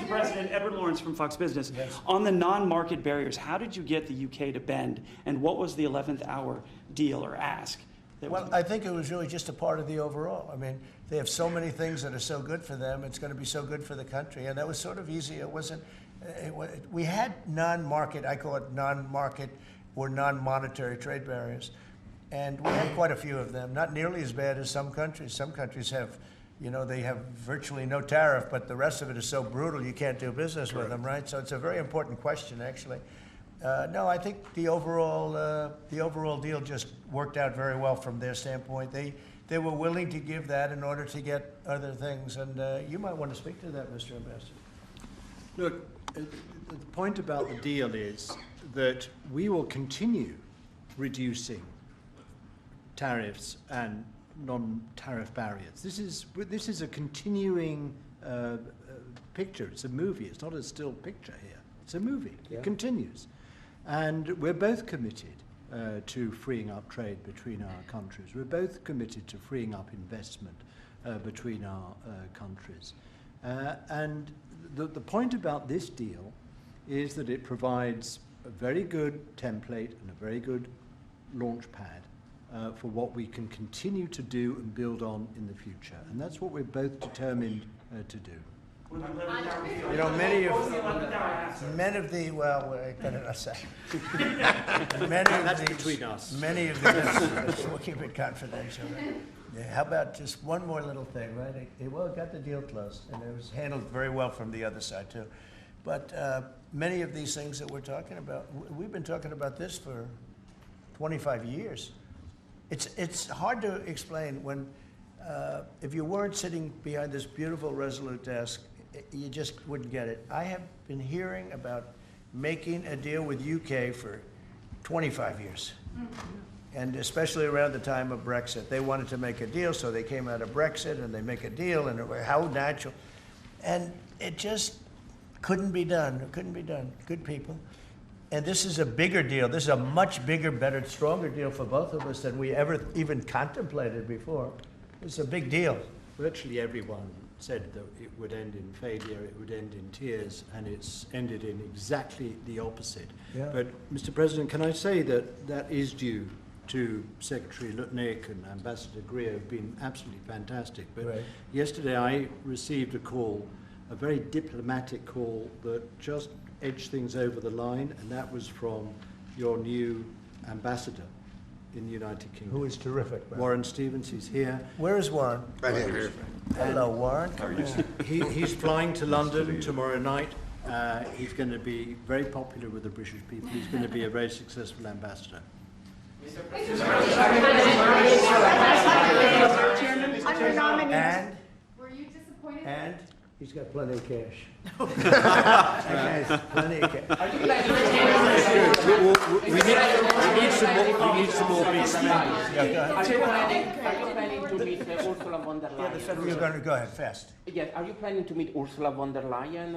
President, Edward Lawrence from Fox Business. Yes. On the non-market barriers, how did you get the UK to bend, and what was the 11th hour deal or ask? Well, I think it was really just a part of the overall. I mean, they have so many things that are so good for them. It's going to be so good for the country, and that was sort of easy. It wasn't. We had non-market. I call it non-market or non-monetary trade barriers, and we had quite a few of them. Not nearly as bad as some countries. Some countries have, they have virtually no tariff, but the rest of it is so brutal you can't do business with them, right? So it's a very important question, actually. No, I think the overall deal just worked out very well from their standpoint. They were willing to give that in order to get other things, and you might want to speak to that, Mr. Ambassador. Look, the point about the deal is that we will continue reducing tariffs and non-tariff barriers. This is a continuing picture. It's a movie. It's not a still picture here. It's a movie. Yeah. It continues. And we're both committed to freeing up trade between our countries. We're both committed to freeing up investment between our countries. And the point about this deal is that it provides a very good template and a very good launch pad for what we can continue to do and build on in the future. And that's what we're both determined to do. Many of the that's between us. Many of the we'll keep it confidential. Yeah, how about just one more little thing, right? It got the deal closed, and it was handled very well from the other side too. But many of these things that we're talking about, we've been talking about this for 25 years. It's hard to explain when if you weren't sitting behind this beautiful Resolute desk, you just wouldn't get it. I have been hearing about making a deal with UK for 25 years. And especially around the time of Brexit. They wanted to make a deal, so they came out of Brexit and they make a deal, and how natural. And it just couldn't be done. It couldn't be done. Good people. And this is a bigger deal. This is a much bigger, better, stronger deal for both of us than we ever even contemplated before. It's a big deal. Virtually everyone said that it would end in failure, it would end in tears, and it's ended in exactly the opposite. Yeah. But, Mr. President, can I say that that is due to Secretary Lutnick and Ambassador Greer, who've been absolutely fantastic. But Right. yesterday I received a call, a very diplomatic call that just edged things over the line, and that was from your new ambassador in the United Kingdom. Who is terrific. Right? Warren Stevens, he's here. Where is Warren? Right here. Hello, Warren. He's flying to London tomorrow night. He's going to be very popular with the British people. He's going to be a very successful ambassador. Under nominee. And? Were you disappointed? And? He's got plenty of cash. That guy's plenty of cash. Are you planning We need some more big spenders. Yeah, go ahead. Are you planning to meet Ursula von der Leyen? You're going to go ahead, fast. Yes, are you planning to meet Ursula von der Leyen,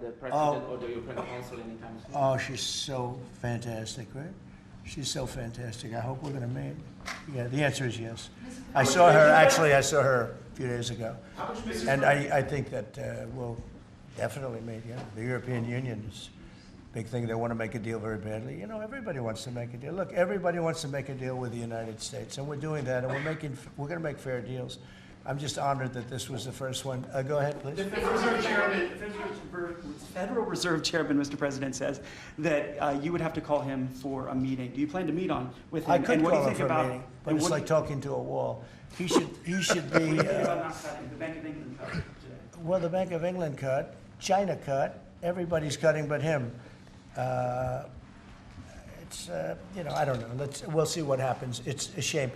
the President or the European Council anytime soon? Oh, she's so fantastic, right? She's so fantastic. I hope we're going to meet. Yeah, the answer is yes. I saw her a few days ago. And I think that we'll definitely meet, yeah. The European Union is a big thing. They want to make a deal very badly. You know, everybody wants to make a deal. Look, everybody wants to make a deal with the United States, and we're doing that, and we're going to make fair deals. I'm just honored that this was the first one. Go ahead, please. The Federal Reserve Chairman, Mr. President, says that you would have to call him for a meeting. Do you plan to meet with him? I could and what do call you him think for a about, meeting, but it's like talking to a wall. He should be. What do you think about not cutting? The Bank of England cut today. Well, the Bank of England cut, China cut, everybody's cutting but him. It's I don't know. We'll see what happens. It's a shame.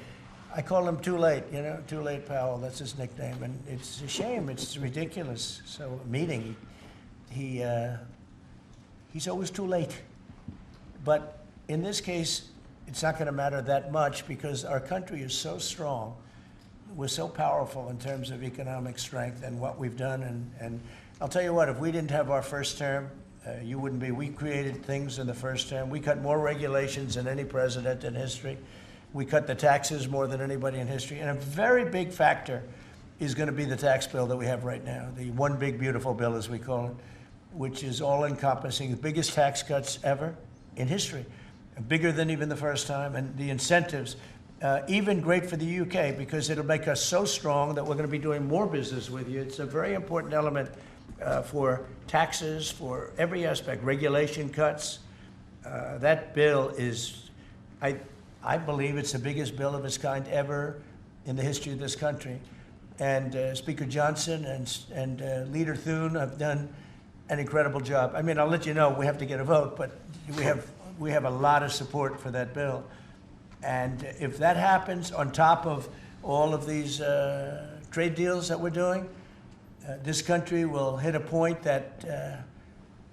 I call him Too Late, Too Late Powell. That's his nickname, and it's a shame. It's ridiculous. So meeting, he's always too late. But in this case, it's not going to matter that much because our country is so strong. We're so powerful in terms of economic strength and what we've done. And I'll tell you what, if we didn't have our first term, you wouldn't be. We created things in the first term. We cut more regulations than any president in history. We cut the taxes more than anybody in history. And a very big factor is going to be the tax bill that we have right now, the one big beautiful bill, as we call it, which is all-encompassing, the biggest tax cuts ever in history, bigger than even the first time. And the incentives, even great for the UK, because it'll make us so strong that we're going to be doing more business with you. It's a very important element for taxes, for every aspect, regulation cuts. That bill is, I believe it's the biggest bill of its kind ever in the history of this country. And Speaker Johnson and Leader Thune have done an incredible job. I mean, I'll let you know, we have to get a vote, but we have a lot of support for that bill. And if that happens on top of all of these trade deals that we're doing, this country will hit a point that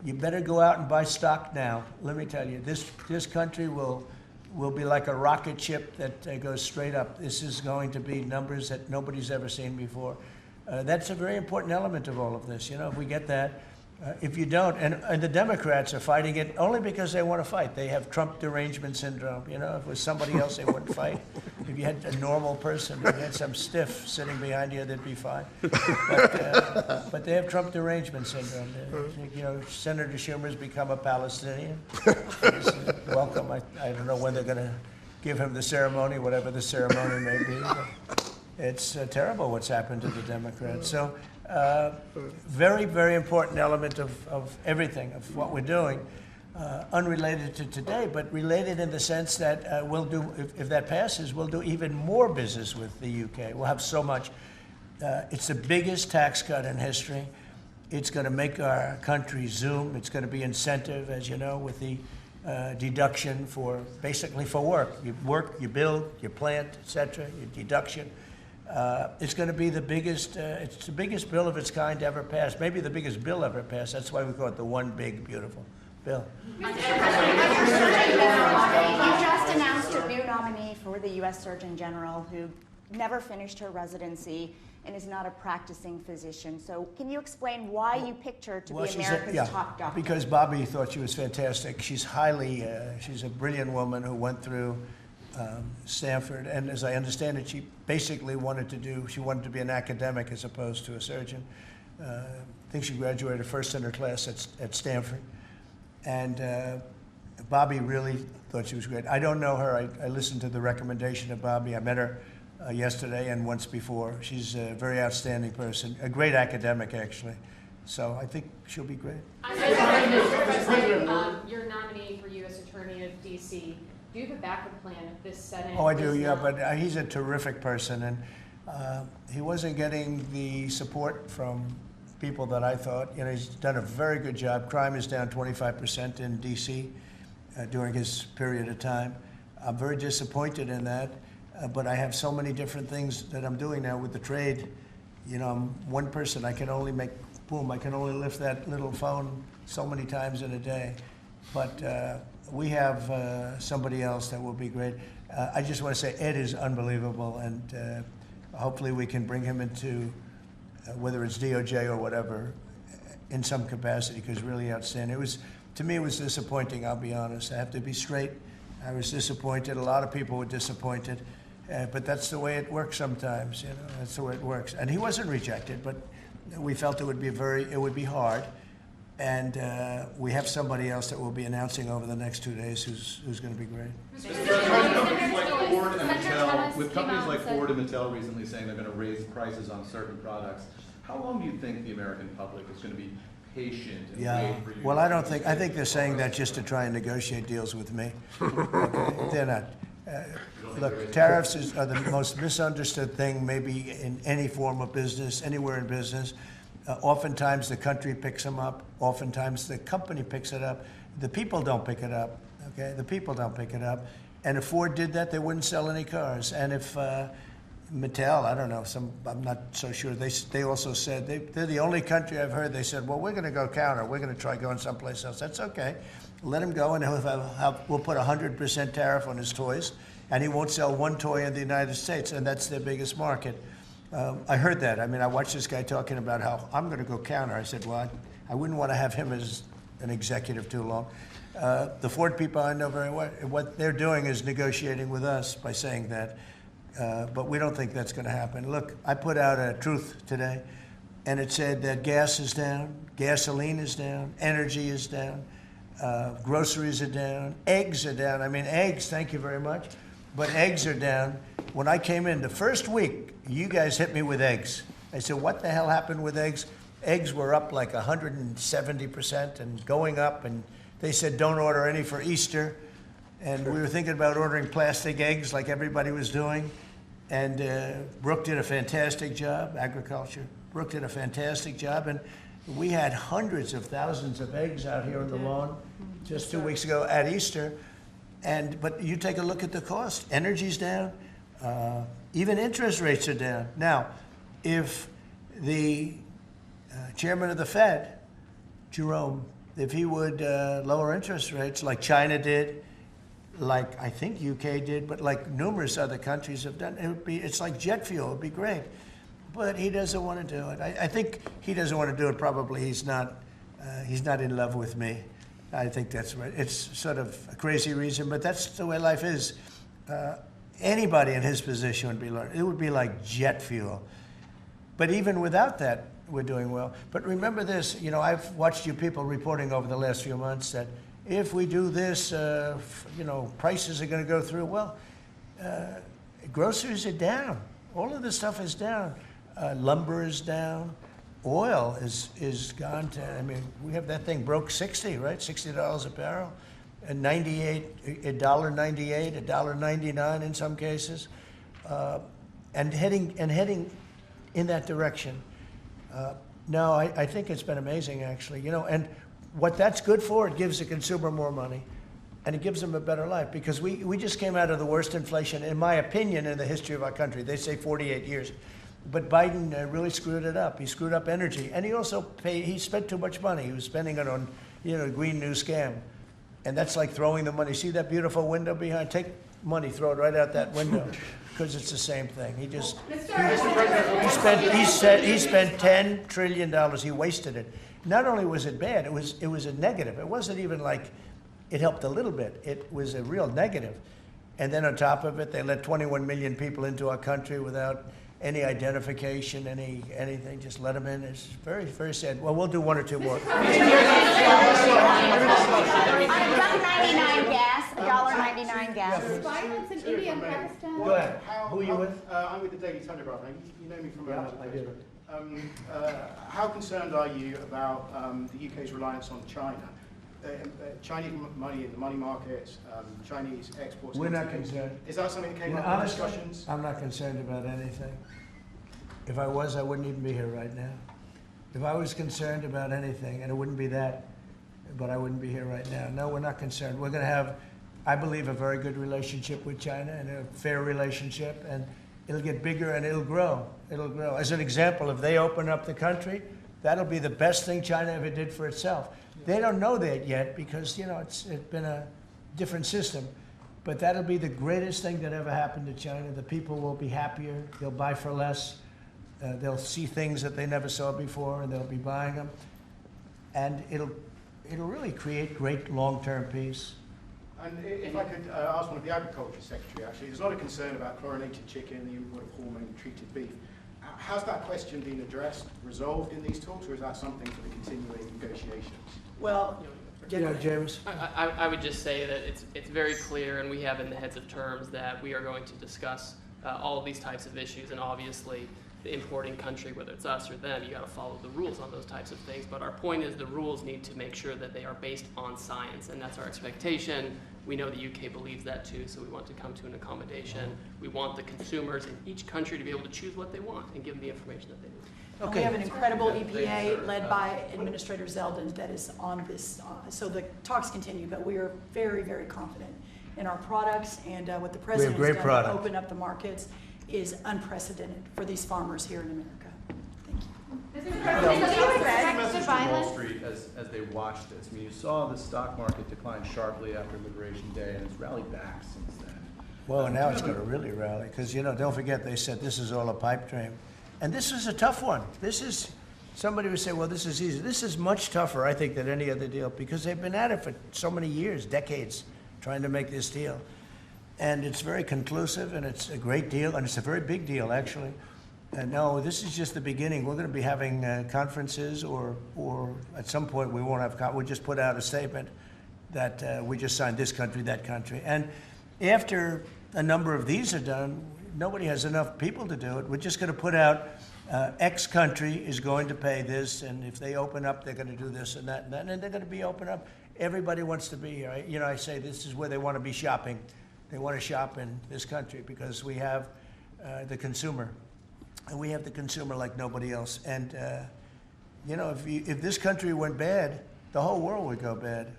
you better go out and buy stock now. Let me tell you, this country will be like a rocket ship that goes straight up. This is going to be numbers that nobody's ever seen before. That's a very important element of all of this. If we get that, if you don't, and the Democrats are fighting it only because they want to fight. They have Trump derangement syndrome. If it was somebody else, they wouldn't fight. If you had a normal person, if you had some stiff sitting behind you, they'd be fine. But they have Trump derangement syndrome. Senator Schumer's become a Palestinian. Welcome. I don't know when they're going to give him the ceremony, whatever the ceremony may be. It's terrible what's happened to the Democrats. So very, very important element of everything, of what we're doing, unrelated to today, but related in the sense that we'll do, if that passes, we'll do even more business with the UK. We'll have so much. It's the biggest tax cut in history. It's going to make our country zoom. It's going to be incentive, as you know, with the deduction basically for work. You work, you build, you plant, etc. Your deduction. It's going to be the biggest. It's the biggest bill of its kind ever passed. Maybe the biggest bill ever passed. That's why we call it the one big beautiful bill. You just announced a new nominee for the U.S. Surgeon General, who never finished her residency, and is not a practicing physician. So can you explain why you picked her to be America's top doctor? Because Bobby thought she was fantastic. She's highly, she's a brilliant woman who went through Stanford, and as I understand it, she basically wanted to be an academic as opposed to a surgeon. I think she graduated first in her class at Stanford. And Bobby really thought she was great. I don't know her. I listened to the recommendation of Bobby. I met her yesterday and once before. She's a very outstanding person, a great academic, actually. So I think she'll be great. Your nominee for U.S. Attorney of D.C., do you have a backup plan if this Senate? Oh, I do, yeah, but he's a terrific person, and he wasn't getting the support from people that I thought. You know, he's done a very good job. Crime is down 25% in D.C. During his period of time. I'm very disappointed in that, but I have so many different things that I'm doing now with the trade. You know, I'm one person. I can only I can only lift that little phone so many times in a day. But we have somebody else that will be great. I just want to say Ed is unbelievable, and hopefully we can bring him into, whether it's DOJ or whatever, in some capacity, because really outstanding. To me, it was disappointing, I'll be honest. I have to be straight. I was disappointed. A lot of people were disappointed. But that's the way it works sometimes, you know. That's the way it works. And he wasn't rejected, but we felt it would be hard. And we have somebody else that we'll be announcing over the next 2 days who's going to be great. With companies like Ford and Mattel recently saying they're going to raise prices on certain products, how long do you think the American public is going to be patient and wait for you? Well, I think they're saying that just to try and negotiate deals with me. Okay? They're not. Look, tariffs are the most misunderstood thing maybe in any form of business, anywhere in business. Oftentimes the country picks them up. Oftentimes the company picks it up. The people don't pick it up. Okay, the people don't pick it up. And if Ford did that, they wouldn't sell any cars. And if Mattel, I don't know, I'm not so sure. They also said they're the only country I've heard. They said, well, we're going to go counter. We're going to try going someplace else. That's okay. Let him go, and we'll put 100% tariff on his toys, and he won't sell one toy in the United States, and that's their biggest market. I heard that. I mean, I watched this guy talking about how I'm going to go counter. I said, well, I wouldn't want to have him as an executive too long. The Ford people I know very well, what they're doing is negotiating with us by saying that. But we don't think that's going to happen. Look, I put out a truth today, and it said that gas is down, gasoline is down, energy is down, groceries are down, eggs are down. I mean, eggs, thank you very much, but eggs are down. When I came in the first week, you guys hit me with eggs. I said, what the hell happened with eggs? Eggs were up like 170% and going up, and they said don't order any for Easter. And we were thinking about ordering plastic eggs like everybody was doing. And Brooke did a fantastic job, agriculture. Brooke did a fantastic job. And we had hundreds of thousands of eggs out here on the lawn just 2 weeks ago at Easter. But you take a look at the cost. Energy's down. Even interest rates are down. Now, if the chairman of the Fed, Jerome, if he would lower interest rates like China did, like I think UK did, but like numerous other countries have done, it's like jet fuel. It would be great. But he doesn't want to do it. I think he doesn't want to do it. Probably he's not in love with me. I think that's right. It's sort of a crazy reason, but that's the way life is. Anybody in his position would be like jet fuel. But even without that, we're doing well. But remember this, you know, I've watched you people reporting over the last few months that if we do this, you know, prices are going to go through. Well, groceries are down. All of this stuff is down. Lumber is down. Oil is gone to, I mean, we have that thing broke 60, right? $60 a barrel. And $1.98, $1.99 in some cases. And heading in that direction. No, I think it's been amazing, actually. You know, and what that's good for, it gives the consumer more money, and it gives them a better life, because we just came out of the worst inflation, in my opinion, in the history of our country. They say 48 years. But Biden really screwed it up. He screwed up energy. And he also he spent too much money. He was spending it on, you know, the Green New Scam. And that's like throwing the money. See that beautiful window behind? money, throw it right out that window, because it's the same thing. He just, he spent $10 trillion. He wasted it. Not only was it bad, it was a negative. It wasn't even like it helped a little bit. It was a real negative. And then on top of it, they let 21 million people into our country without any identification, anything, just let them in. It's very, very sad. Well, we'll do one or two more. $1.99 gas, $1.99 gas. Violence in India and Pakistan. Go ahead. Who are you with? I'm with the Daily Telegraph. Now, you know me from Yeah, I do. How concerned are you about the UK's reliance on China? Chinese money in the money markets, Chinese exports. We're not concerned. Is that something that came up in Honestly, discussions? I'm not concerned about anything. If I was, I wouldn't even be here right now. If I was concerned about anything, and it wouldn't be that, but I wouldn't be here right now. No, we're not concerned. We're going to have, I believe, a very good relationship with China and a fair relationship, and it'll get bigger and it'll grow. It'll grow. As an example, if they open up the country, that'll be the best thing China ever did for itself. They don't know that yet because, you know, it's been a different system. But that'll be the greatest thing that ever happened to China. The people will be happier. They'll buy for less. They'll see things that they never saw before, and they'll be buying them. And it'll really create great long-term peace. And if I could ask one of the Agriculture Secretary, actually, there's a lot of concern about chlorinated chicken, the import of hormone-treated beef. How's that question been addressed, resolved in these talks, or is that something for the continuing negotiations? Well, James. I would just say that it's very clear, and we have in the heads of terms that we are going to discuss all of these types of issues, and obviously the importing country, whether it's us or them, you got to follow the rules on those types of things. But our point is the rules need to make sure that they are based on science, and that's our expectation. We know the UK believes that too, so we want to come to an accommodation. We want the consumers in each country to be able to choose what they want and give them the information that they need. And we have an incredible EPA led by Administrator Zeldin that is on this. So the talks continue, but we are very, very confident in our products, and what the president has done to open up the markets is unprecedented for these farmers here in America. Message from Wall Street as they watched this. I mean, you saw the stock market decline sharply after Liberation Day, and it's rallied back since then. Well, now it's going to really rally, because, you know, don't forget they said this is all a pipe dream. And this is a tough one. This is, somebody would say, well, this is easy. This is much tougher, I think, than any other deal, because they've been at it for so many years, decades, trying to make this deal. And it's very conclusive, and it's a great deal, and it's a very big deal, actually. And no, this is just the beginning. We're going to be having conferences, or at some point we won't have, we'll just put out a statement that we just signed this country, that country. And after a number of these are done, nobody has enough people to do it. We're just going to put out X country is going to pay this, and if they open up, they're going to do this and that, and they're going to be open up. Everybody wants to be here. You know, I say this is where they want to be shopping. They want to shop in this country because we have the consumer. And we have the consumer like nobody else. And, you know, if this country went bad, the whole world would go bad.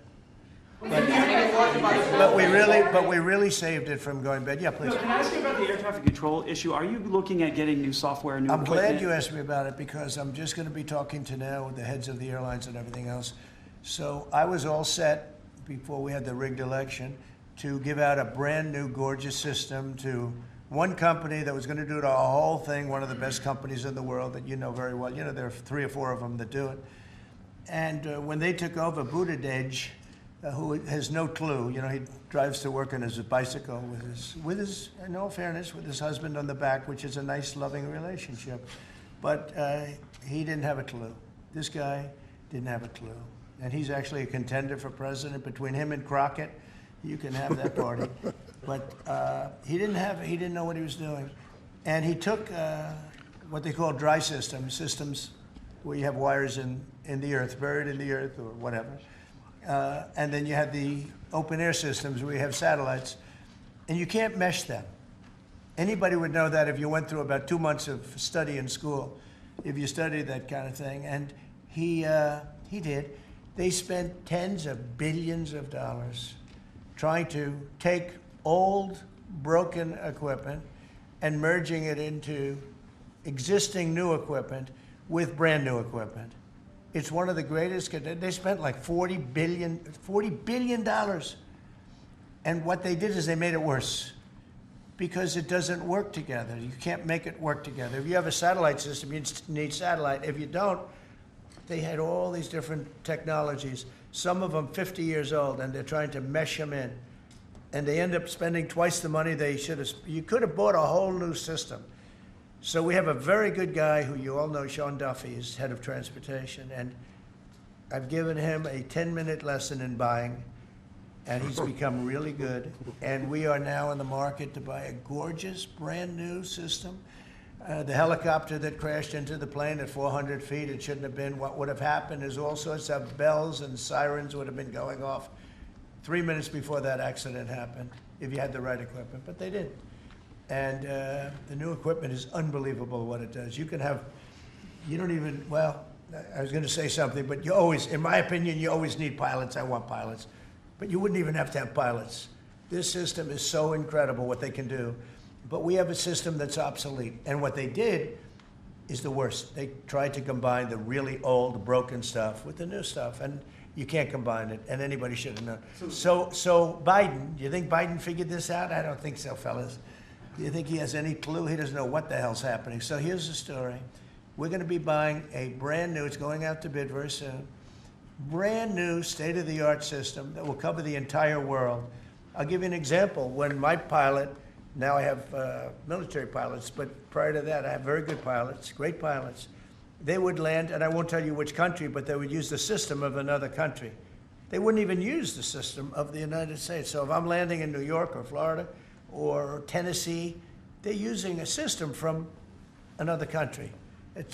But we really saved it from going bad. Yeah, please. No, can I ask you about the air traffic control issue? Are you looking at getting new software, new equipment? I'm glad you asked me about it, because I'm just going to be talking to now the heads of the airlines and everything else. So I was all set before we had the rigged election to give out a brand new gorgeous system to one company that was going to do the whole thing, one of the best companies in the world that you know very well. You know, there are 3 or 4 of them that do it. And when they took over, Buttigieg, who has no clue, you know, he drives to work on his bicycle with his, in all fairness, with his husband on the back, which is a nice, loving relationship. But he didn't have a clue. This guy didn't have a clue. And he's actually a contender for president. Between him and Crockett, you can have that party. But he didn't know what he was doing. And he took what they call dry systems where you have wires in the earth, buried in the earth or whatever. And then you have the open air systems where you have satellites, and you can't mesh them. Anybody would know that if you went through about 2 months of study in school, if you studied that kind of thing. And he did. They spent tens of billions of dollars trying to take old, broken equipment and merging it into existing new equipment with brand new equipment. It's one of the greatest. They spent like $40 billion. And what they did is they made it worse because it doesn't work together. You can't make it work together. If you have a satellite system, you need satellite. If you don't, they had all these different technologies, some of them 50 years old, and they're trying to mesh them in. And they end up spending twice the money they should have. You could have bought a whole new system. So we have a very good guy who you all know, Sean Duffy, is head of transportation, and I've given him a 10-minute lesson in buying, and he's become really good. And we are now in the market to buy a gorgeous, brand-new system. The helicopter that crashed into the plane at 400 feet, it shouldn't have been. What would have happened is all sorts of bells and sirens would have been going off 3 minutes before that accident happened, if you had the right equipment, but they didn't. And the new equipment is unbelievable what it does. You can have, you don't even, well, I was going to say something, but you always, in my opinion, you always need pilots. I want pilots. But you wouldn't even have to have pilots. This system is so incredible what they can do. But we have a system that's obsolete. And what they did is the worst. They tried to combine the really old, broken stuff with the new stuff. And you can't combine it. And anybody should have known. So Biden, do you think Biden figured this out? I don't think so, fellas. Do you think he has any clue? He doesn't know what the hell's happening. So here's the story. We're going to be buying a brand new, it's going out to bid very soon, brand new state-of-the-art system that will cover the entire world. I'll give you an example. When my pilot, now I have military pilots, but prior to that I have very good pilots, great pilots. They would land, and I won't tell you which country, but they would use the system of another country. They wouldn't even use the system of the United States. So if I'm landing in New York or Florida or Tennessee, they're using a system from another country.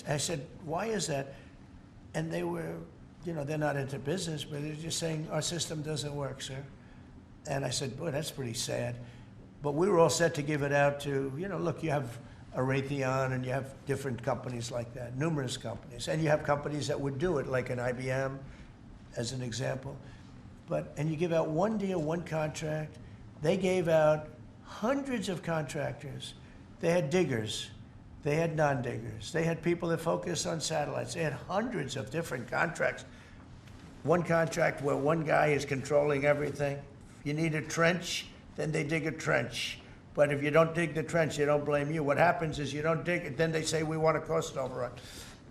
I said, why is that? And they were, you know, they're not into business, but they're just saying, our system doesn't work, sir. And I said, boy, that's pretty sad. But we were all set to give it out to, you know, look, you have a Raytheon and you have different companies like that, numerous companies. And you have companies that would do it, like an IBM, as an example. And you give out one deal, one contract. They gave out hundreds of contractors. They had diggers. They had non-diggers. They had people that focused on satellites. They had hundreds of different contracts. One contract where one guy is controlling everything. If you need a trench, then they dig a trench. But if you don't dig the trench, they don't blame you. What happens is you don't dig it, then they say we want a cost overrun.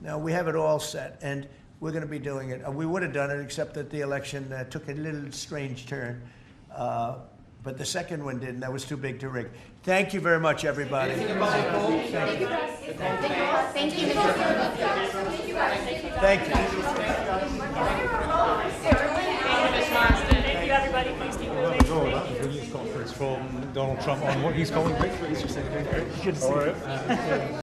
Now, we have it all set, and we're going to be doing it. We would have done it, except that the election took a little strange turn. But the second one didn't. That was too big to rig. Thank you very much, everybody. Thank you. Thank you. Thank you. Thank you. Thank you, everybody. Please keep moving. That was a news conference from Donald Trump on what he's calling victory. Good to see you.